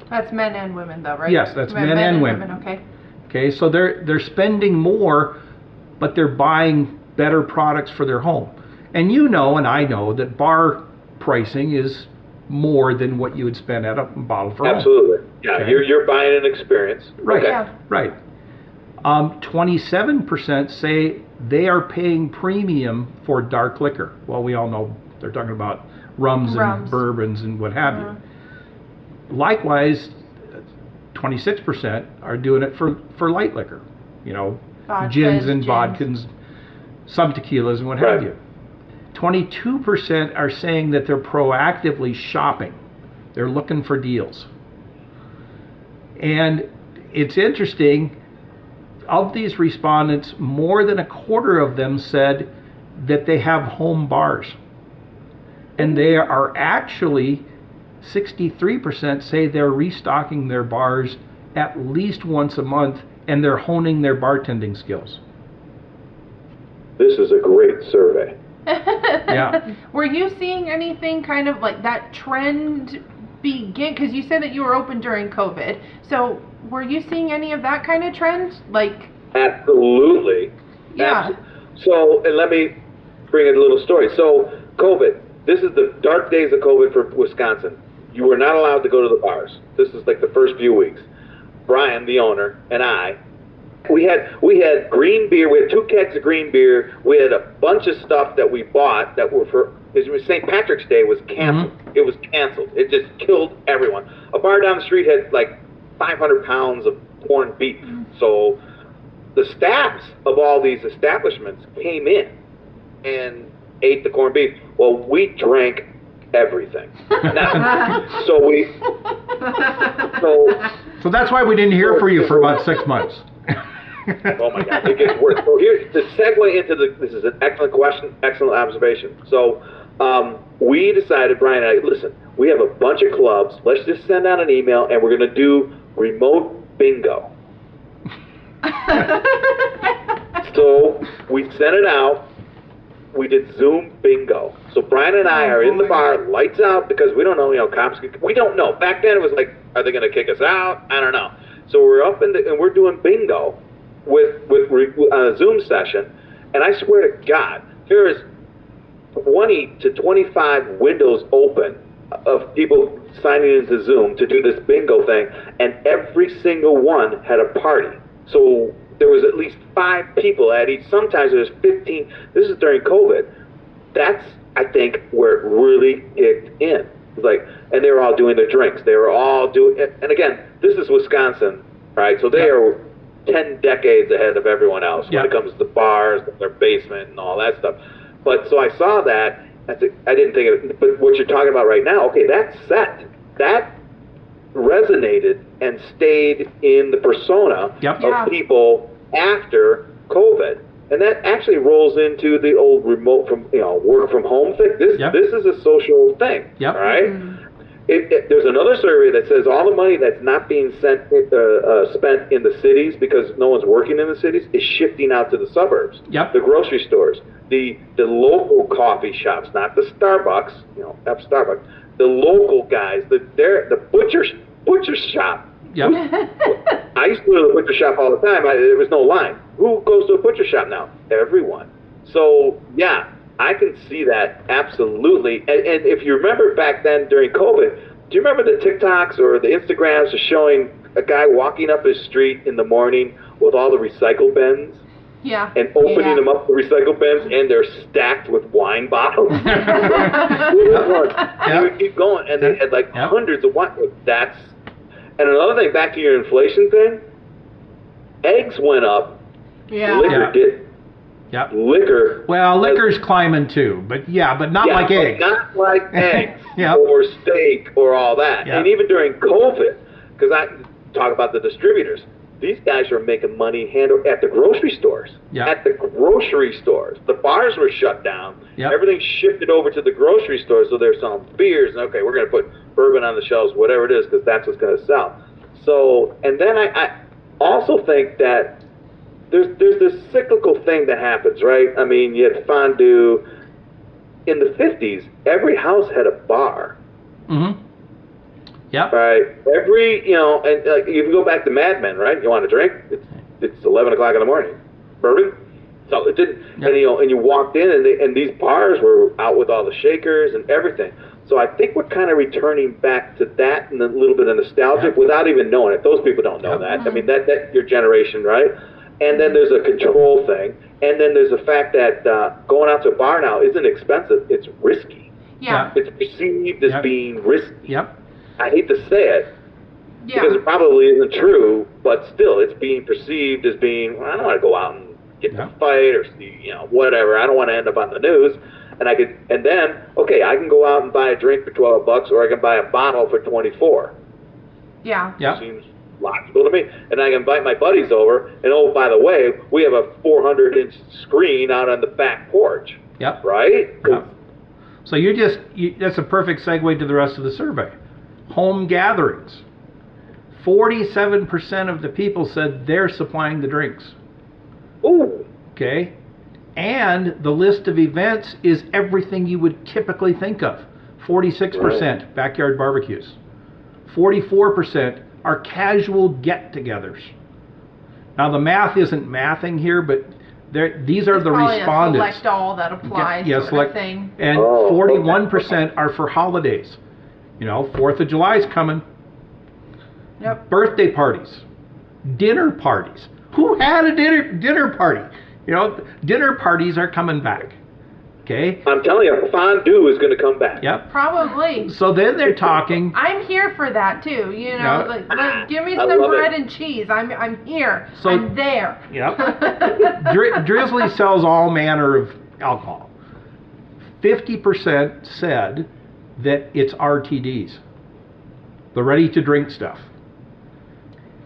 That's men and women, though, right? Yes, that's men and women. Okay. Okay, so they're spending more, but they're buying better products for their home. And you know, and I know, that bar pricing is more than what you would spend at a bottle for Absolutely. home. Yeah, Okay. you're buying an experience. Right. Okay. Yeah. Right. 27% say they are paying premium for dark liquor. Well, we all know they're talking about rums. And bourbons and what have you. Likewise, 26% are doing it for light liquor. You know, gins and vodkas, some tequilas and what have you. 22% are saying that they're proactively shopping. They're looking for deals. And it's interesting, of these respondents, more than a quarter of them said that they have home bars. And they are actually, 63% say they're restocking their bars at least once a month, and they're honing their bartending skills. This is a great survey. Yeah. Were you seeing anything kind of like that trend begin? Because you said that you were open during COVID. So were you seeing any of that kind of trend? Like. Absolutely. Yeah. So, and let me bring in a little story. So, COVID. This is the dark days of COVID for Wisconsin. You were not allowed to go to the bars. This is like the first few weeks. Brian, the owner, and I, we had green beer. We had 2 kegs of green beer. We had a bunch of stuff that we bought that were for, St. Patrick's Day was canceled. Mm-hmm. It was canceled. It just killed everyone. A bar down the street had like 500 pounds of corned beef. Mm-hmm. So the staffs of all these establishments came in and ate the corned beef. Well, we drank everything. Now, so that's why we didn't hear from you for about 6 months. Oh my God, it gets worse. So here, to segue into this is an excellent question, excellent observation. So we decided, Brian and I, listen, we have a bunch of clubs. Let's just send out an email and we're going to do remote bingo. So we sent it out. We did Zoom bingo. So Brian and I are in the bar, lights out, because we don't know, cops. We don't know. Back then it was like, are they going to kick us out? I don't know. So we're up and we're doing bingo with a Zoom session, and I swear to God, there is 20 to 25 windows open of people signing into Zoom to do this bingo thing, and every single one had a party. So there was at least 5 people at each. Sometimes there was 15. This is during COVID. That's, I think, where it really kicked in. It's like, and they were all doing their drinks. They were all doing, and again, this is Wisconsin, right? So they are 10 decades ahead of everyone else when it comes to bars, their basement, and all that stuff. But so I saw that. I didn't think of it. But what you're talking about right now, okay, that's set. That resonated and stayed in the persona of people after COVID, and that actually rolls into the old remote from work from home thing. This is a social thing, right? Mm-hmm. There's another survey that says all the money that's not being spent in the cities because no one's working in the cities is shifting out to the suburbs, the grocery stores, the local coffee shops, not the Starbucks, Starbucks, the local guys, the butcher shop. Yep. I used to go to the butcher shop all the time. There was no line. Who goes to a butcher shop now? Everyone. So, yeah, I can see that absolutely. And if you remember back then during COVID, do you remember the TikToks or the Instagrams showing a guy walking up his street in the morning with all the recycle bins? Yeah. And opening them up, the recycle bins, and they're stacked with wine bottles. You would keep going, and they had like hundreds of wine. And another thing, back to your inflation thing, eggs went up, liquor didn't. Yep. Liquor. Well, liquor's climbing too, but not Yeah, like but eggs. not like eggs Yep. or steak or all that. Yep. And even during COVID, because I talk about the distributors, these guys are making money at the grocery stores. Yep. At the grocery stores. The bars were shut down. Yep. Everything shifted over to the grocery stores, so they're selling beers. And okay, we're going to put bourbon on the shelves, whatever it is, because that's what's going to sell. So, and then I also think that there's this cyclical thing that happens, right? I mean, you had fondue. In the 50s, every house had a bar. Mm-hmm. Yep. Right. And like you can go back to Mad Men, right? You want a drink? It's 11 o'clock in the morning. Bourbon. So it didn't. Yep. And you walked in, and these bars were out with all the shakers and everything. So I think we're kind of returning back to that and a little bit of nostalgic without even knowing it. Those people don't know that. I mean, that your generation, right? And then there's a control thing, and then there's the fact that going out to a bar now isn't expensive. It's risky. Yeah. It's perceived as being risky. Yep. I hate to say it, because it probably isn't true, but still, it's being perceived as being, well, I don't want to go out and get in a fight or see, whatever. I don't want to end up on the news. And then, okay, I can go out and buy a drink for $12, or I can buy a bottle for $24. Yeah. Yep. Seems logical to me. And I can invite my buddies over, and oh, by the way, we have a 400-inch screen out on the back porch. Yep. Right? Yep. So that's a perfect segue to the rest of the survey. Home gatherings. 47% of the people said they're supplying the drinks. Ooh. Okay? And the list of events is everything you would typically think of. 46% backyard barbecues. 44% are casual get-togethers. Now the math isn't mathing here, but these are the respondents. Select all that applies. Sort of thing. And 41% are for holidays. 4th of July is coming. Yep. Birthday parties, dinner parties. Who had a dinner party? Dinner parties are coming back. Okay. I'm telling you, fondue is going to come back. Yep. Probably. So then they're talking. I'm here for that too. Give me some bread and cheese. I'm here. So, I'm there. Yep. Drizzly sells all manner of alcohol. 50% said that it's RTDs, the ready-to-drink stuff.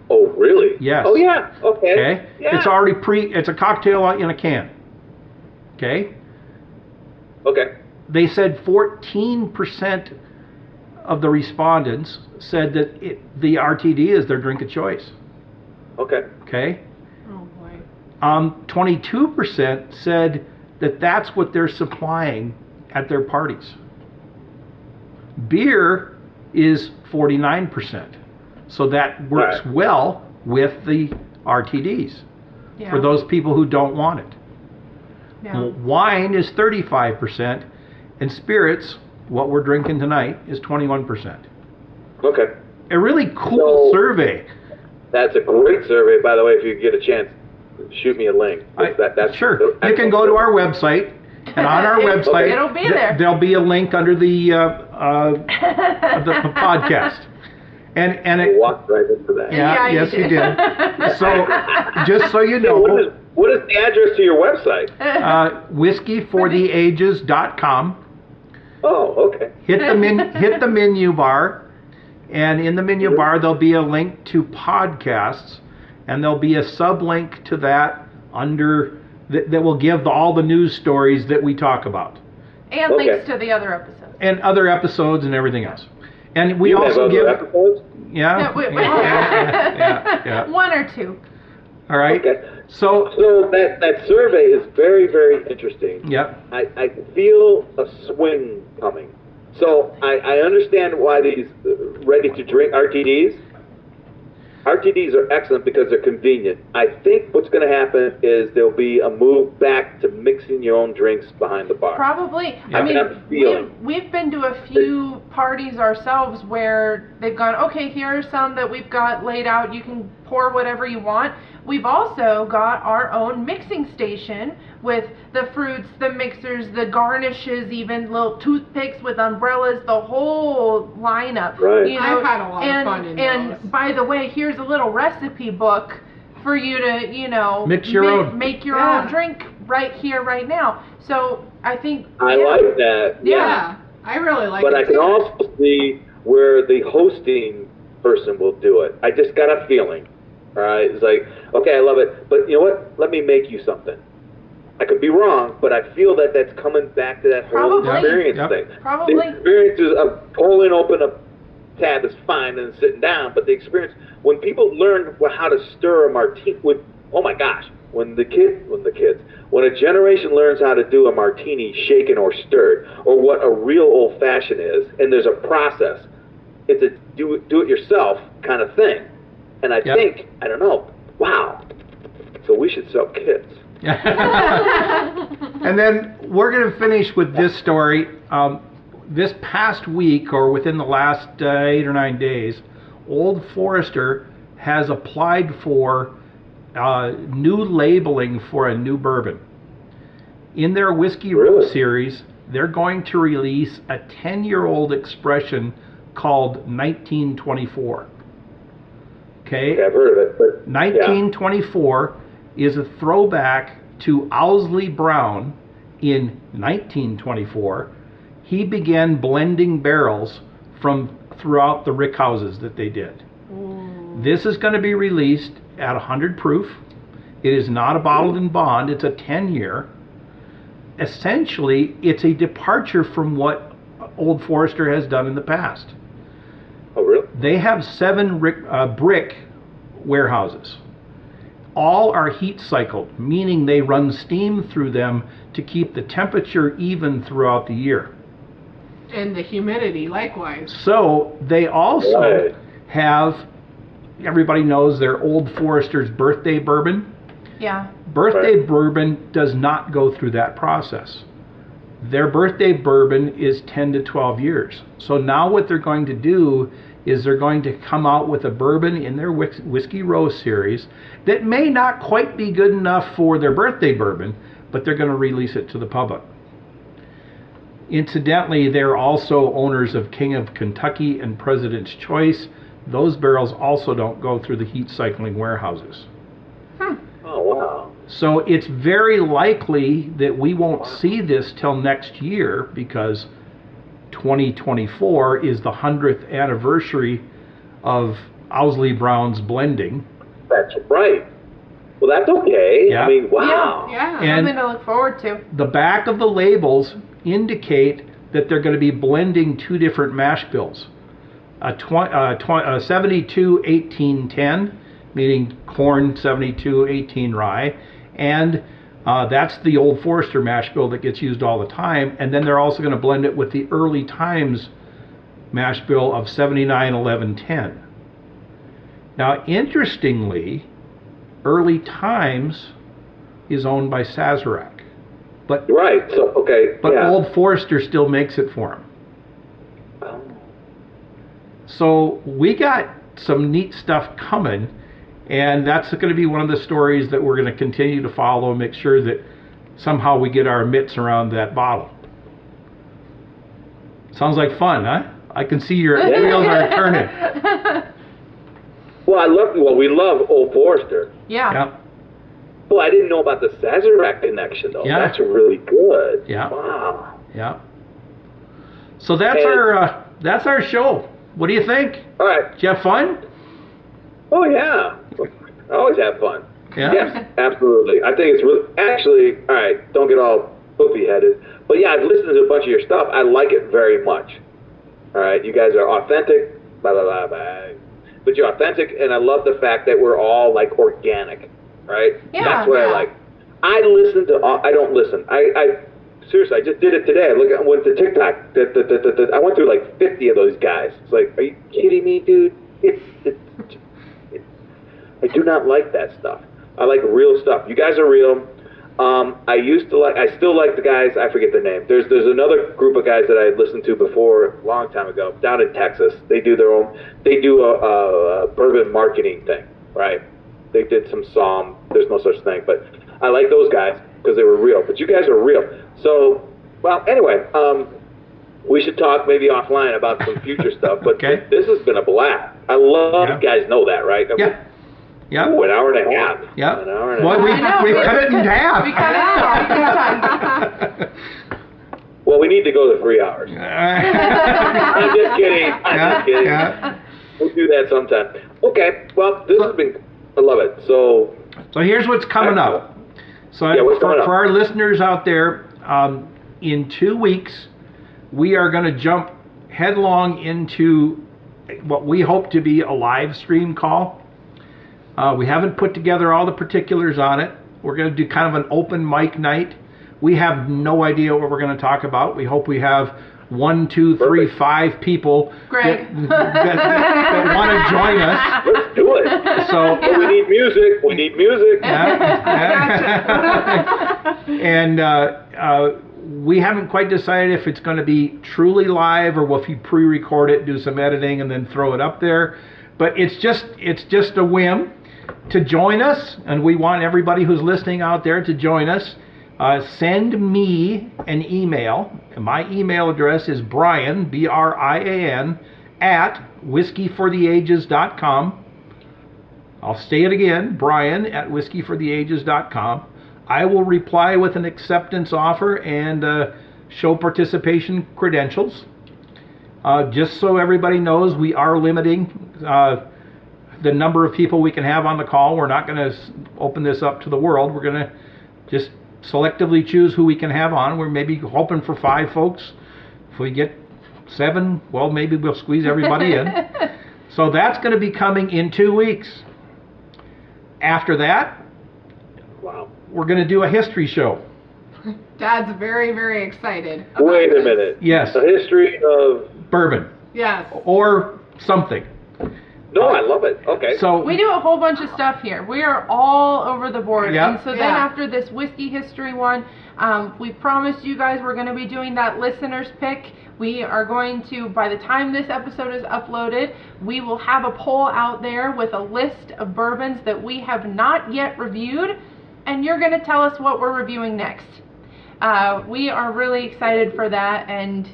Oh, really? Yes. Oh, yeah. Okay. Yeah. It's already it's a cocktail in a can. Okay. Okay. They said 14% of the respondents said that the RTD is their drink of choice. Okay. Okay. Oh boy. 22% said that that's what they're supplying at their parties. Beer is 49%. So that works well with the RTDs for those people who don't want it. Yeah. Wine is 35%, and spirits, what we're drinking tonight, is 21%. Okay. A really cool survey. That's a great survey, by the way. If you get a chance, shoot me a link. That's sure. You can go to our website, and on our website, it'll be there. There'll be a link under the podcast. And it walked right into that. Yeah, yes, you did. So, just so you know, what is the address to your website? whiskeyfortheages.com. Oh, okay. Hit the menu bar, and in the menu bar there'll be a link to podcasts, and there'll be a sublink to that under that will give all the news stories that we talk about, and links to the other episodes, and other episodes, and everything else. And we you also give episodes? Yeah. One or two. All right. Okay. So that survey is very, very interesting. Yep. I feel a swing coming. So I understand why these ready-to-drink RTDs are excellent because they're convenient. I think what's going to happen is there'll be a move back to mixing your own drinks behind the bar. Probably. Yeah. I mean, we've been to a few parties ourselves where they've gone, okay, here are some that we've got laid out. You can pour whatever you want. We've also got our own mixing station with the fruits, the mixers, the garnishes, even little toothpicks with umbrellas, the whole lineup. Right. I've had a lot of fun in those. And by the way, here's a little recipe book for you to, mix your own. Make your own drink right here, right now. So I think I like that. Yeah, I really like But it I can too. also see where the hosting person will do it. I just got a feeling. All right, it's like, okay, I love it, but you know what? Let me make you something. I could be wrong, but I feel that that's coming back to that whole Probably. experience Yep. thing. Probably. The experience of pulling open a tab is fine and sitting down, but the experience, when people learn how to stir a martini, oh my gosh, when a generation learns how to do a martini shaken or stirred, or what a real old fashioned is, and there's a process, it's a do it yourself kind of thing. And I think, I don't know, wow, so we should sell kits. And then we're going to finish with this story. This past week, or within the last 8 or 9 days, Old Forester has applied for new labeling for a new bourbon. In their Whiskey Row series, they're going to release a 10-year-old expression called 1924. Okay? Yeah, I've heard of it. But 1924 is a throwback to Owsley Brown. In 1924, he began blending barrels from throughout the rick houses that they did. This is going to be released at 100 proof. It is not a bottled in bond. It's a 10-year. Essentially, it's a departure from what Old Forester has done in the past. Oh, really? They have 7 brick warehouses. All are heat cycled, meaning they run steam through them to keep the temperature even throughout the year. And the humidity, likewise. So they also have, everybody knows their Old Forester's birthday bourbon. Yeah. Birthday bourbon does not go through that process. Their birthday bourbon is 10 to 12 years. So now what they're going to do is they're going to come out with a bourbon in their Whiskey Row series that may not quite be good enough for their birthday bourbon, but they're going to release it to the public. Incidentally, they're also owners of King of Kentucky and President's Choice. Those barrels also don't go through the heat cycling warehouses. Oh, wow. So it's very likely that we won't see this till next year, because 2024 is the 100th anniversary of Owsley Brown's blending. That's right. Well, that's okay. Yeah. I mean, wow. Yeah. And Something to look forward to. the back of the labels indicate that they're going to be blending 2 different mash bills. A 72-1810, meaning corn 72-18 rye, and that's the Old Forester mash bill that gets used all the time. And then they're also going to blend it with the Early Times mash bill of 79-1110. Now, interestingly, Early Times is owned by Sazerac, but Right. So, okay. but yeah. Old Forester still makes it for him. So we got some neat stuff coming, and that's going to be one of the stories that we're going to continue to follow and make sure that somehow we get our mitts around that bottle. Sounds like fun, huh? I can see your wheels are turning. Well, we love Old Forester. Yeah. Yeah. Well, I didn't know about the Sazerac connection, though. Yeah. That's really good. Yeah. Wow. Yeah. So that's our show. What do you think? All right. Did you have fun? Oh, yeah. I always have fun. Yeah. Yes, absolutely. I think it's really, actually, all right, don't get all poofy-headed. But yeah, I've listened to a bunch of your stuff. I like it very much. All right, you guys are authentic, blah, blah, blah, blah. But you're authentic, and I love the fact that we're all, like, organic, right? Yeah, That's what yeah. I like. I listen to, I don't listen. Seriously, I just did it today. I went to TikTok. I went through like 50 of those guys. It's like, are you kidding me, dude? I do not like that stuff. I like real stuff. You guys are real. I still like the guys. I forget their name. There's another group of guys that I listened to before, a long time ago, down in Texas. They do a bourbon marketing thing, right? They did some song. There's no such thing, but I like those guys because they were real. But you guys are real. So, well, anyway, we should talk maybe offline about some future stuff. But Okay. this has been a blast. I love Yeah. you guys know that, right? Yeah. Yep. Ooh, an hour and a half. Yep. An hour and a Well, half. we cut it in half. We cut it in half this time. Well, we need to go to 3 hours. I'm just kidding. I'm just kidding. Yeah. We'll do that sometime. Okay. Well, this has been. I love it. So here's what's coming up. So what's coming up? For our listeners out there, in 2 weeks, we are going to jump headlong into what we hope to be a live stream call. We haven't put together all the particulars on it. We're going to do kind of an open mic night. We have no idea what we're going to talk about. We hope we have 1, 2, 3, 5 people Greg. that want to join us. let's do it. So we need music. We need music. And we haven't quite decided if it's going to be truly live or if you pre-record it, do some editing, and then throw it up there. But it's just a whim to join us, and we want everybody who's listening out there to join us. Send me an email. My email address is Brian, Brian, at whiskeyfortheages.com. I'll say it again, Brian at whiskeyfortheages.com. I will reply with an acceptance offer and show participation credentials. Just so everybody knows, we are limiting the number of people we can have on the call. We're not going to open this up to the world. We're going to just selectively choose who we can have on. We're maybe hoping for 5 folks. If we get 7, well, maybe we'll squeeze everybody in. So that's going to be coming in 2 weeks. After that, Wow. we're going to do a history show. Dad's very, very excited. about Wait a this. minute. Yes, The history of. bourbon Yes. or something. No, I love it. Okay. So We do a whole bunch of stuff here. We are all over the board. Yeah. And so then Yeah. after this whiskey history one, we promised you guys we're going to be doing that listener's pick. We are going to, by the time this episode is uploaded, we will have a poll out there with a list of bourbons that we have not yet reviewed, and you're going to tell us what we're reviewing next. We are really excited for that and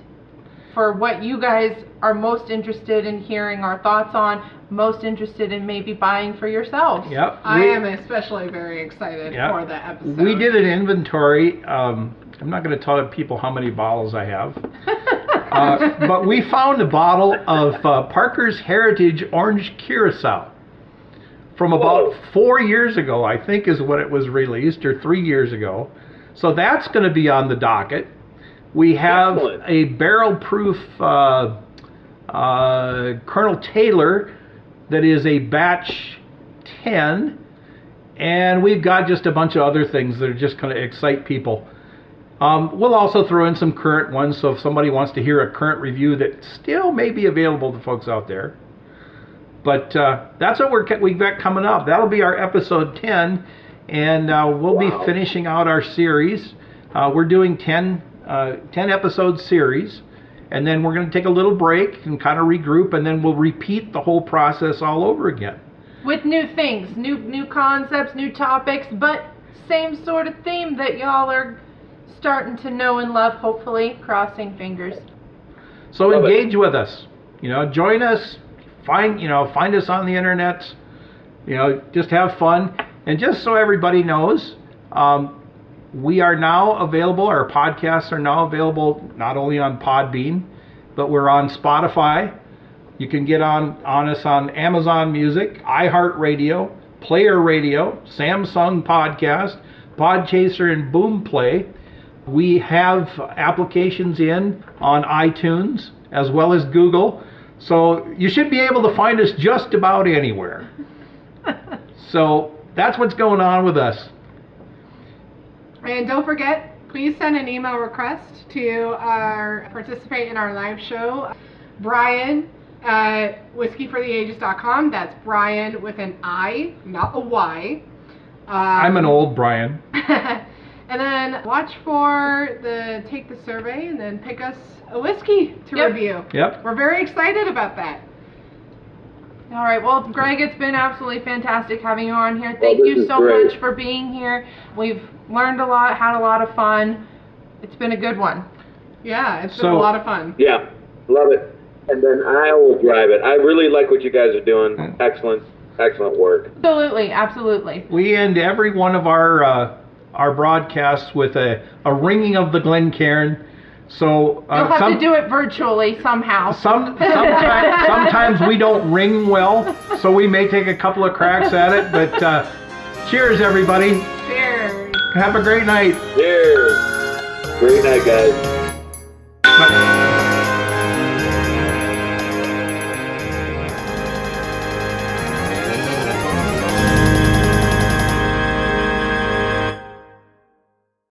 for what you guys are most interested in hearing our thoughts on, most interested in maybe buying for yourselves. Yep. I am especially very excited Yeah. for the episode. We did an inventory. I'm not going to tell people how many bottles I have. But we found a bottle of Parker's Heritage Orange Curacao from about 4 years ago, I think is when it was released, or 3 years ago. So that's going to be on the docket. We have Excellent. a barrel-proof Colonel Taylor that is a batch 10, and we've got just a bunch of other things that are just going to excite people. We'll also throw in some current ones, so if somebody wants to hear a current review that still may be available to folks out there. But that's what we've got coming up. That'll be our episode 10, and we'll be finishing out our series. We're doing 10 episode series, and then we're going to take a little break and kind of regroup, and then we'll repeat the whole process all over again. With new things, new concepts, new topics, but same sort of theme that y'all are starting to know and love, hopefully, crossing fingers. So Love it. engage with us. Join us. Find us on the internet. Just have fun. And just so everybody knows, we are now available. Our podcasts are now available not only on Podbean, but we're on Spotify. You can get on us on Amazon Music, iHeartRadio, Player Radio, Samsung Podcast, Podchaser, and Boomplay. We have applications in on iTunes as well as Google. So you should be able to find us just about anywhere. So that's what's going on with us. And don't forget, please send an email request to participate in our live show. Brian at whiskeyfortheages.com. That's Brian with an I, not a Y. I'm an old Brian. And then watch for take the survey and then pick us a whiskey to review. Yep. We're very excited about that. All right, well, Greg, it's been absolutely fantastic having you on here. Thank this you is so great. much for being here. We've learned a lot, had a lot of fun. It's been a good one. Yeah, it's been So- a lot of fun. Yeah, love it. And then I will drive it. I really like what you guys are doing. Excellent. excellent work. Absolutely, absolutely. We end every one of our broadcasts with a ringing of the Glencairn. So You'll have to do it virtually somehow. Sometimes we don't ring well, so we may take a couple of cracks at it. But cheers, everybody. Cheers. Have a great night. Cheers. Great night, guys.